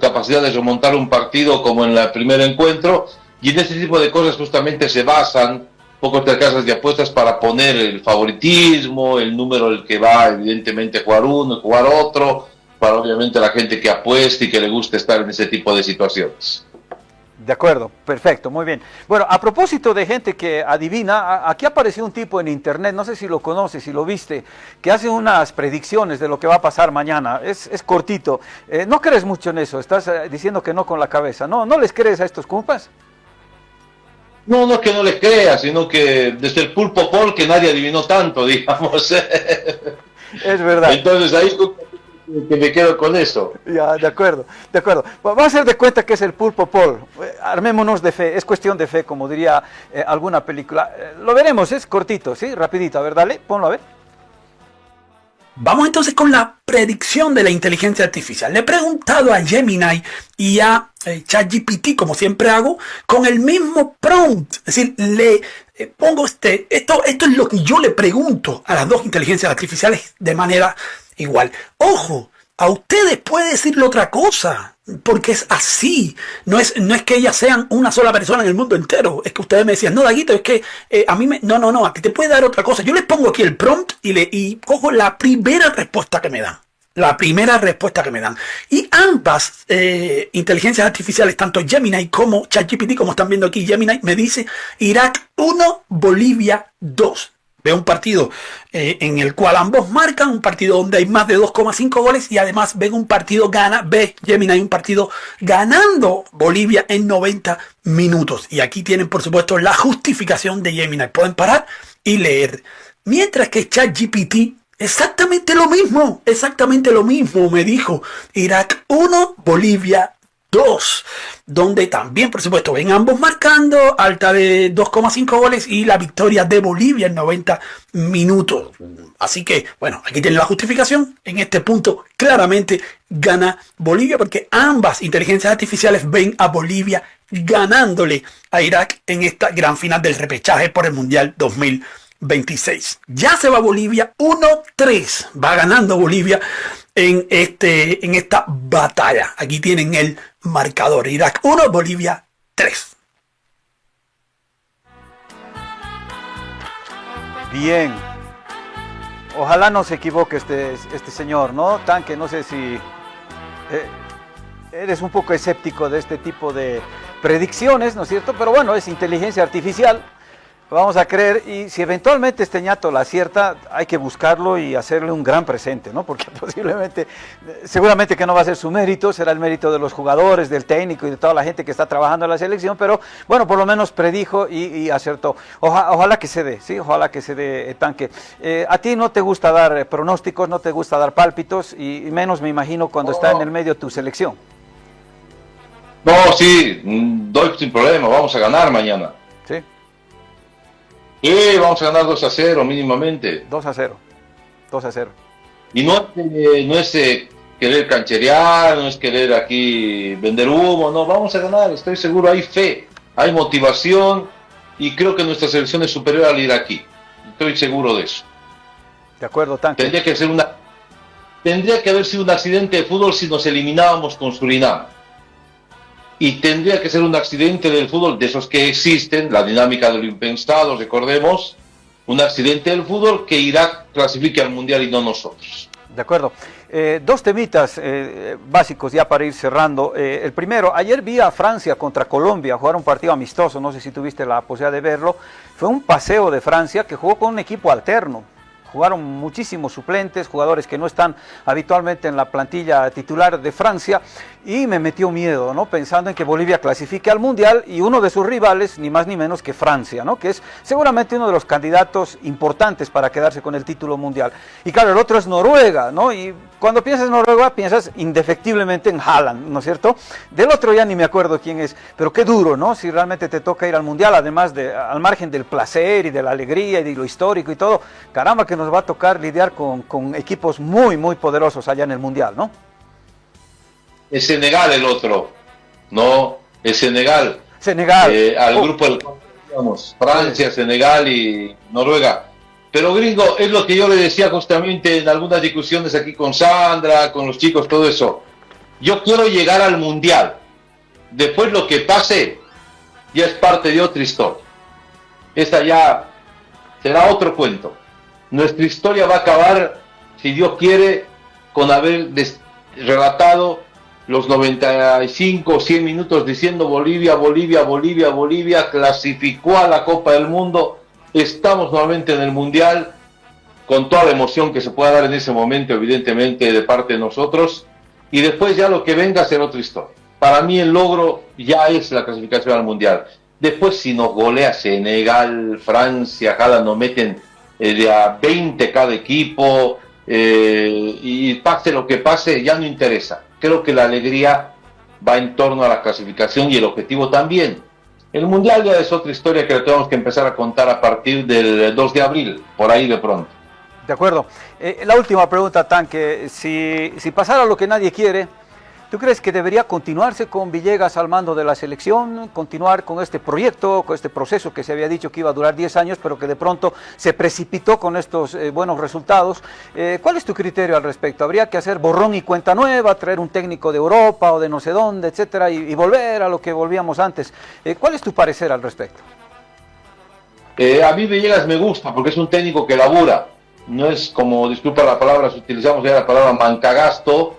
capacidad de remontar un partido como en el primer encuentro, y en este tipo de cosas justamente se basan pocas casas de apuestas para poner el favoritismo, el número el que va evidentemente a jugar uno y jugar otro, para obviamente la gente que apuesta y que le gusta estar en ese tipo de situaciones. De acuerdo, perfecto, muy bien. Bueno, a propósito de gente que adivina, aquí apareció un tipo en internet, no sé si lo conoces, si lo viste, que hace unas predicciones de lo que va a pasar mañana. Es cortito. No crees mucho en eso, estás diciendo que no con la cabeza. ¿No les crees a estos compas? No es que no les crea, sino que desde el Pulpo Paul que nadie adivinó tanto, digamos. Es verdad. Entonces ahí que me quedo con eso. Ya, de acuerdo. Vamos a hacer de cuenta que es el Pulpo Paul. Armémonos de fe, es cuestión de fe, como diría alguna película. Lo veremos, es cortito, ¿sí? Rapidito, a ver, dale, ponlo a ver. Vamos entonces con la predicción de la inteligencia artificial. Le he preguntado a Gemini y a ChatGPT, como siempre hago, con el mismo prompt. Es decir, le pongo esto es lo que yo le pregunto a las dos inteligencias artificiales de manera igual. Ojo, a ustedes puede decirle otra cosa, porque es así. No es que ellas sean una sola persona en el mundo entero. Es que ustedes me decían, no, Daguito, es que a mí me... No, a ti te puede dar otra cosa. Yo les pongo aquí el prompt y cojo la primera respuesta que me dan. La primera respuesta que me dan. Y ambas inteligencias artificiales, tanto Gemini como ChatGPT, como están viendo aquí, Gemini me dice Irak 1, Bolivia 2. Veo un partido en el cual ambos marcan, un partido donde hay más de 2,5 goles y además ve un partido Gemini un partido ganando Bolivia en 90 minutos. Y aquí tienen, por supuesto, la justificación de Gemini. Pueden parar y leer. Mientras que ChatGPT, exactamente lo mismo me dijo. Irak 1, Bolivia 2, donde también, por supuesto, ven ambos marcando, alta de 2,5 goles y la victoria de Bolivia en 90 minutos. Así que, bueno, aquí tienen la justificación. En este punto, claramente gana Bolivia porque ambas inteligencias artificiales ven a Bolivia ganándole a Irak en esta gran final del repechaje por el Mundial 2026. Ya se va Bolivia 1-3. Va ganando Bolivia en esta batalla. Aquí tienen el marcador. Irak 1, Bolivia 3. Bien. Ojalá no se equivoque este señor, ¿no? Tanque, no sé si eres un poco escéptico de este tipo de predicciones, ¿no es cierto? Pero bueno, es inteligencia artificial. Vamos a creer, y si eventualmente este ñato la acierta, hay que buscarlo y hacerle un gran presente, ¿no? Porque seguramente que no va a ser su mérito, será el mérito de los jugadores, del técnico y de toda la gente que está trabajando en la selección, pero bueno, por lo menos predijo y acertó. Ojalá que se dé, ¿sí? Ojalá que se dé, Tanque. A ti no te gusta dar pronósticos, no te gusta dar pálpitos, y menos me imagino cuando está en el medio tu selección. No, sí, doy sin problema, vamos a ganar mañana. ¿Sí? Y vamos a ganar 2-0 mínimamente. 2-0. Y no es querer cancherear, no es querer aquí vender humo, no, vamos a ganar, estoy seguro, hay fe, hay motivación y creo que nuestra selección es superior al iraquí. Estoy seguro de eso. De acuerdo, Tanque. Tendría que haber sido un accidente de fútbol si nos eliminábamos con Surinam. Y tendría que ser un accidente del fútbol, de esos que existen, la dinámica de lo impensado, recordemos, un accidente del fútbol que Irak clasifique al Mundial y no nosotros. De acuerdo. Dos temitas básicos ya para ir cerrando. El primero, ayer vi a Francia contra Colombia jugar un partido amistoso, no sé si tuviste la posibilidad de verlo. Fue un paseo de Francia que jugó con un equipo alterno. Jugaron muchísimos suplentes, jugadores que no están habitualmente en la plantilla titular de Francia, y me metió miedo, ¿no? Pensando en que Bolivia clasifique al Mundial y uno de sus rivales, ni más ni menos que Francia, ¿no? Que es seguramente uno de los candidatos importantes para quedarse con el título mundial. Y claro, el otro es Noruega, ¿no? Y cuando piensas en Noruega, piensas indefectiblemente en Haaland, ¿no es cierto? Del otro ya ni me acuerdo quién es, pero qué duro, ¿no? Si realmente te toca ir al Mundial, además al margen del placer y de la alegría y de lo histórico y todo, caramba que nos va a tocar lidiar con equipos muy, muy poderosos allá en el Mundial, ¿no? Es Senegal el otro, no, es Senegal. Al grupo del digamos, Francia, Senegal y Noruega. Pero gringo, es lo que yo le decía justamente en algunas discusiones aquí con Sandra, con los chicos, todo eso. Yo quiero llegar al Mundial. Después lo que pase ya es parte de otra historia. Esta ya será otro cuento. Nuestra historia va a acabar, si Dios quiere, con haber relatado los 95 o 100 minutos diciendo Bolivia, Bolivia, Bolivia, Bolivia, clasificó a la Copa del Mundo, estamos nuevamente en el Mundial, con toda la emoción que se pueda dar en ese momento, evidentemente, de parte de nosotros, y después ya lo que venga será otra historia. Para mí el logro ya es la clasificación al Mundial. Después si nos golea Senegal, Francia, Haaland nos meten de a 20 cada equipo, y pase lo que pase, ya no interesa. Creo que la alegría va en torno a la clasificación y el objetivo también. El Mundial ya es otra historia que tenemos que empezar a contar a partir del 2 de abril, por ahí de pronto. De acuerdo. La última pregunta, Tanque. Si pasara lo que nadie quiere, ¿tú crees que debería continuarse con Villegas al mando de la selección, continuar con este proyecto, con este proceso que se había dicho que iba a durar 10 años, pero que de pronto se precipitó con estos buenos resultados? ¿Cuál es tu criterio al respecto? ¿Habría que hacer borrón y cuenta nueva, traer un técnico de Europa o de no sé dónde, etcétera, y volver a lo que volvíamos antes? ¿Cuál es tu parecer al respecto? A mí Villegas me gusta porque es un técnico que labura. No es como, disculpa la palabra, si utilizamos ya la palabra mancagasto,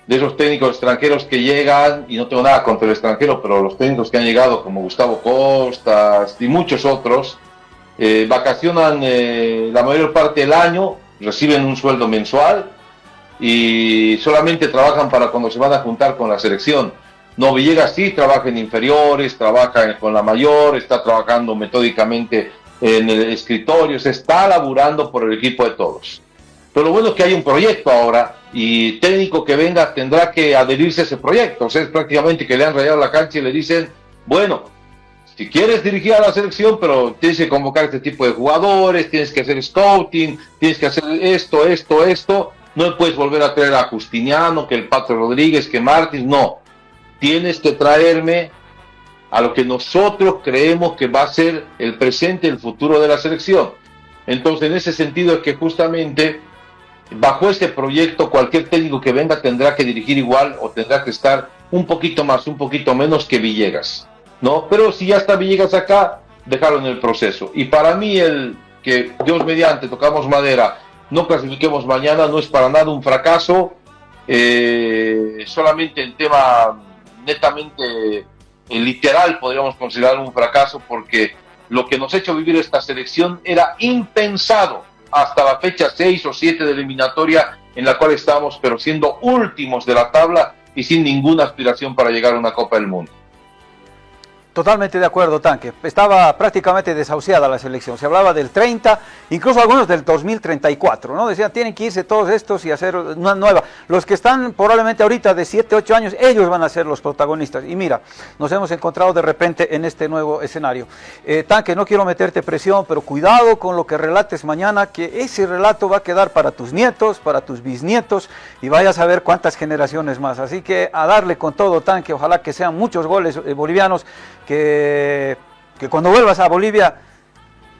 de esos técnicos extranjeros que llegan, y no tengo nada contra el extranjero, pero los técnicos que han llegado, como Gustavo Costas y muchos otros, vacacionan la mayor parte del año, reciben un sueldo mensual y solamente trabajan para cuando se van a juntar con la selección. No, Villegas sí trabaja en inferiores, trabaja con la mayor, está trabajando metódicamente en el escritorio, se está laburando por el equipo de todos. Pero lo bueno es que hay un proyecto ahora y técnico que venga tendrá que adherirse a ese proyecto. O sea, es prácticamente que le han rayado la cancha y le dicen, bueno, si quieres dirigir a la selección, pero tienes que convocar este tipo de jugadores, tienes que hacer scouting, tienes que hacer esto, no puedes volver a traer a Justiniano, que el Pato Rodríguez, que Martins, no. Tienes que traerme a lo que nosotros creemos que va a ser el presente, el futuro de la selección. Entonces, en ese sentido es que justamente bajo este proyecto cualquier técnico que venga tendrá que dirigir igual o tendrá que estar un poquito más, un poquito menos que Villegas, ¿no? Pero si ya está Villegas acá, dejarlo en el proceso. Y para mí el que, Dios mediante, tocamos madera, no clasifiquemos mañana, no es para nada un fracaso, solamente el tema netamente literal podríamos considerar un fracaso, porque lo que nos ha hecho vivir esta selección era impensado hasta la fecha 6 o 7 de eliminatoria, en la cual estamos, pero siendo últimos de la tabla y sin ninguna aspiración para llegar a una Copa del Mundo. Totalmente de acuerdo, Tanque. Estaba prácticamente desahuciada la selección. Se hablaba del 30, incluso algunos del 2034, ¿no? Decían, tienen que irse todos estos y hacer una nueva. Los que están probablemente ahorita de 7, 8 años, ellos van a ser los protagonistas. Y mira, nos hemos encontrado de repente en este nuevo escenario. Tanque, no quiero meterte presión, pero cuidado con lo que relates mañana, que ese relato va a quedar para tus nietos, para tus bisnietos, y vayas a ver cuántas generaciones más. Así que a darle con todo, Tanque, ojalá que sean muchos goles bolivianos, que cuando vuelvas a Bolivia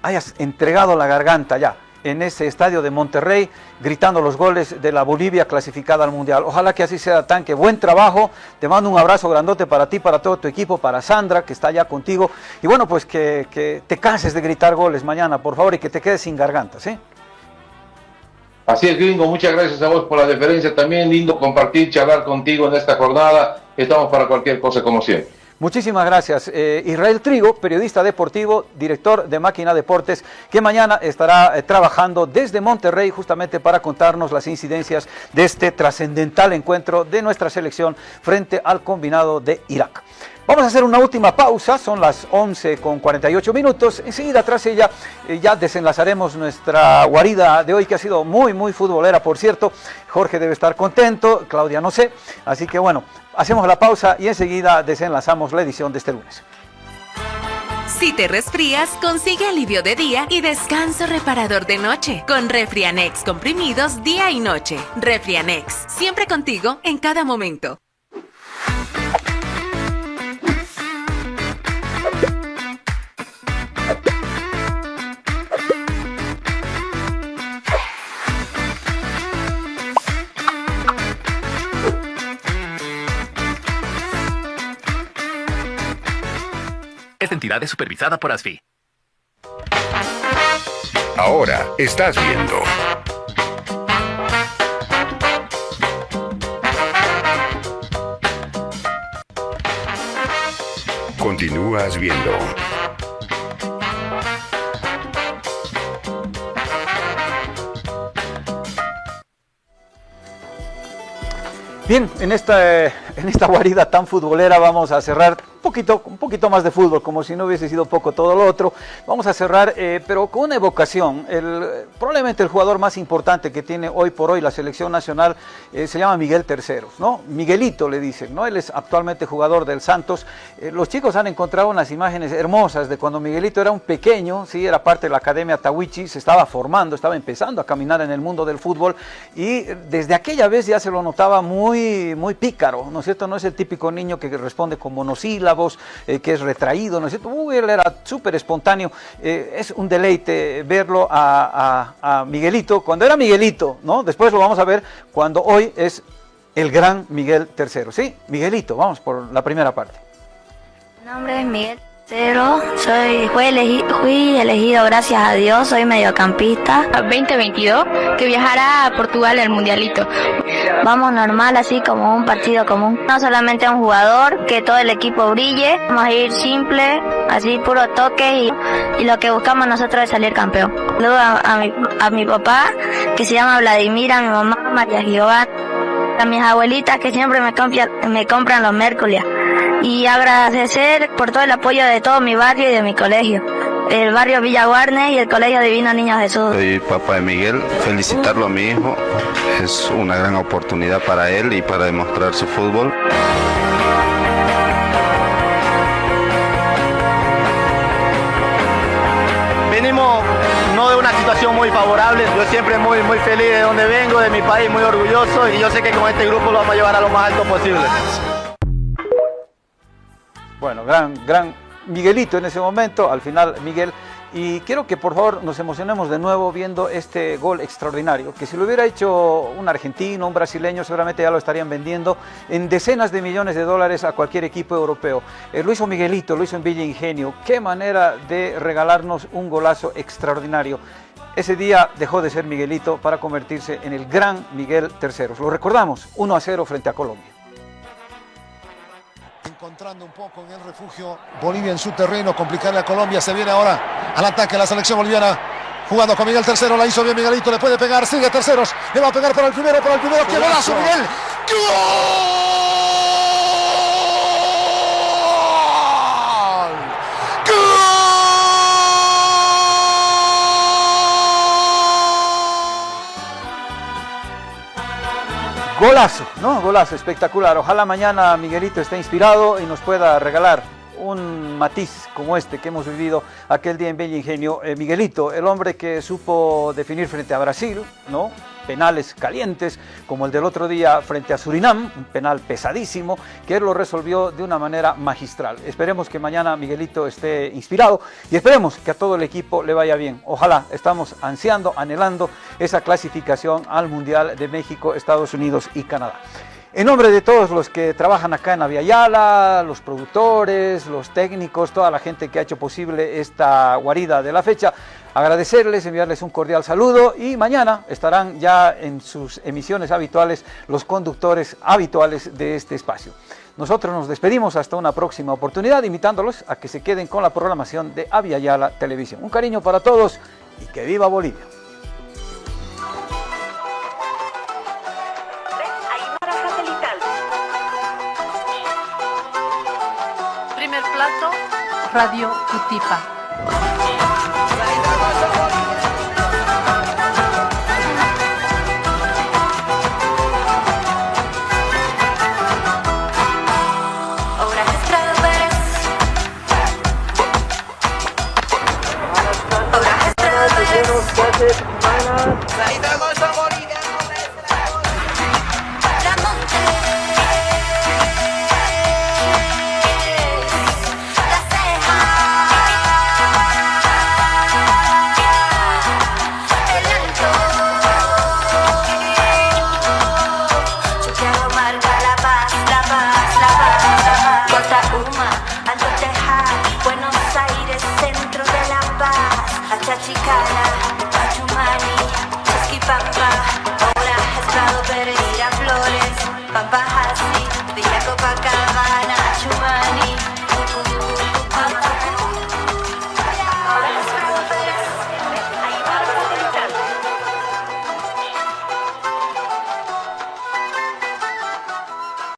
hayas entregado la garganta ya en ese estadio de Monterrey, gritando los goles de la Bolivia clasificada al Mundial. Ojalá que así sea, Tanque. Buen trabajo, te mando un abrazo grandote para ti, para todo tu equipo, para Sandra, que está allá contigo. Y bueno, pues que te canses de gritar goles mañana, por favor, y que te quedes sin garganta, ¿sí? Así es, Gringo, muchas gracias a vos por la deferencia también. Lindo compartir, charlar contigo en esta jornada. Estamos para cualquier cosa, como siempre. Muchísimas gracias. Israel Trigo, periodista deportivo, director de Máquina Deportes, que mañana estará trabajando desde Monterrey justamente para contarnos las incidencias de este trascendental encuentro de nuestra selección frente al combinado de Irak. Vamos a hacer una última pausa, son las 11:48. Enseguida, tras ella, ya desenlazaremos nuestra guarida de hoy, que ha sido muy, muy futbolera, por cierto. Jorge debe estar contento, Claudia no sé. Así que bueno, hacemos la pausa y enseguida desenlazamos la edición de este lunes. Si te resfrías, consigue alivio de día y descanso reparador de noche con Refrianex comprimidos día y noche. Refrianex, siempre contigo en cada momento. Esta entidad es supervisada por ASFI. Ahora estás viendo. Continúas viendo. Bien, en esta guarida tan futbolera vamos a cerrar un poquito más de fútbol, como si no hubiese sido poco todo lo otro. Vamos a cerrar, pero con una evocación. Probablemente el jugador más importante que tiene hoy por hoy la selección nacional se llama Miguel Terceros, ¿no? Miguelito le dicen, ¿no? Él es actualmente jugador del Santos. Los chicos han encontrado unas imágenes hermosas de cuando Miguelito era un pequeño, sí, era parte de la Academia Tahuichi, se estaba formando, estaba empezando a caminar en el mundo del fútbol y desde aquella vez ya se lo notaba muy, muy pícaro, ¿no es cierto? No es el típico niño que responde con monosílabos, que es retraído, ¿no es cierto? Él era súper espontáneo. Es un deleite verlo a Miguelito, cuando era Miguelito, ¿no? Después lo vamos a ver cuando hoy es el gran Miguel Tercero, ¿sí? Miguelito, vamos por la primera parte. Mi nombre es Miguel Tercero, fui elegido gracias a Dios, soy mediocampista. 2022, que viajará a Portugal el Mundialito. Vamos normal, así como un partido común. No solamente un jugador, que todo el equipo brille. Vamos a ir simple, así puro toque y lo que buscamos nosotros es salir campeón. Luego a mi papá, que se llama Vladimir, a mi mamá María Giovanna, a mis abuelitas que siempre me compran los Merculia. Y agradecer por todo el apoyo de todo mi barrio y de mi colegio, el barrio Villa Guarne y el Colegio Divino Niño Jesús. Soy papá de Miguel, felicitarlo a mi hijo, es una gran oportunidad para él y para demostrar su fútbol. Venimos no de una situación muy favorable, yo siempre muy feliz de donde vengo, de mi país, muy orgulloso y yo sé que con este grupo lo vamos a llevar a lo más alto posible. Bueno, gran Miguelito en ese momento, al final Miguel, y quiero que por favor nos emocionemos de nuevo viendo este gol extraordinario, que si lo hubiera hecho un argentino, un brasileño, seguramente ya lo estarían vendiendo en decenas de millones de dólares a cualquier equipo europeo. Lo hizo Miguelito, lo hizo en Villa Ingenio, qué manera de regalarnos un golazo extraordinario. Ese día dejó de ser Miguelito para convertirse en el gran Miguel Terceros. Lo recordamos, 1-0 frente a Colombia. Encontrando un poco en el refugio Bolivia en su terreno, complicarle a Colombia, se viene ahora al ataque la selección boliviana, jugando con Miguel Tercero, la hizo bien Miguelito, le puede pegar, sigue Terceros, le va a pegar para el primero, ¡qué golazo Miguel! ¡Gol! Golazo, ¿no? Golazo, espectacular. Ojalá mañana Miguelito esté inspirado y nos pueda regalar un matiz como este que hemos vivido aquel día en Bella Ingenio. Miguelito, el hombre que supo definir frente a Brasil, ¿no? Penales calientes, como el del otro día frente a Surinam, un penal pesadísimo, que él lo resolvió de una manera magistral. Esperemos que mañana Miguelito esté inspirado y esperemos que a todo el equipo le vaya bien. Ojalá, estamos anhelando esa clasificación al Mundial de México, Estados Unidos y Canadá. En nombre de todos los que trabajan acá en Aviala, los productores, los técnicos, toda la gente que ha hecho posible esta guarida de la fecha, agradecerles, enviarles un cordial saludo y mañana estarán ya en sus emisiones habituales los conductores habituales de este espacio. Nosotros nos despedimos hasta una próxima oportunidad, invitándolos a que se queden con la programación de Aviala Televisión. Un cariño para todos y que viva Bolivia. Primer plato, Radio Cutipa. Chicana, Pachumani, Chasquipampa, ahora Estrado Pérez, Flores, Pampa.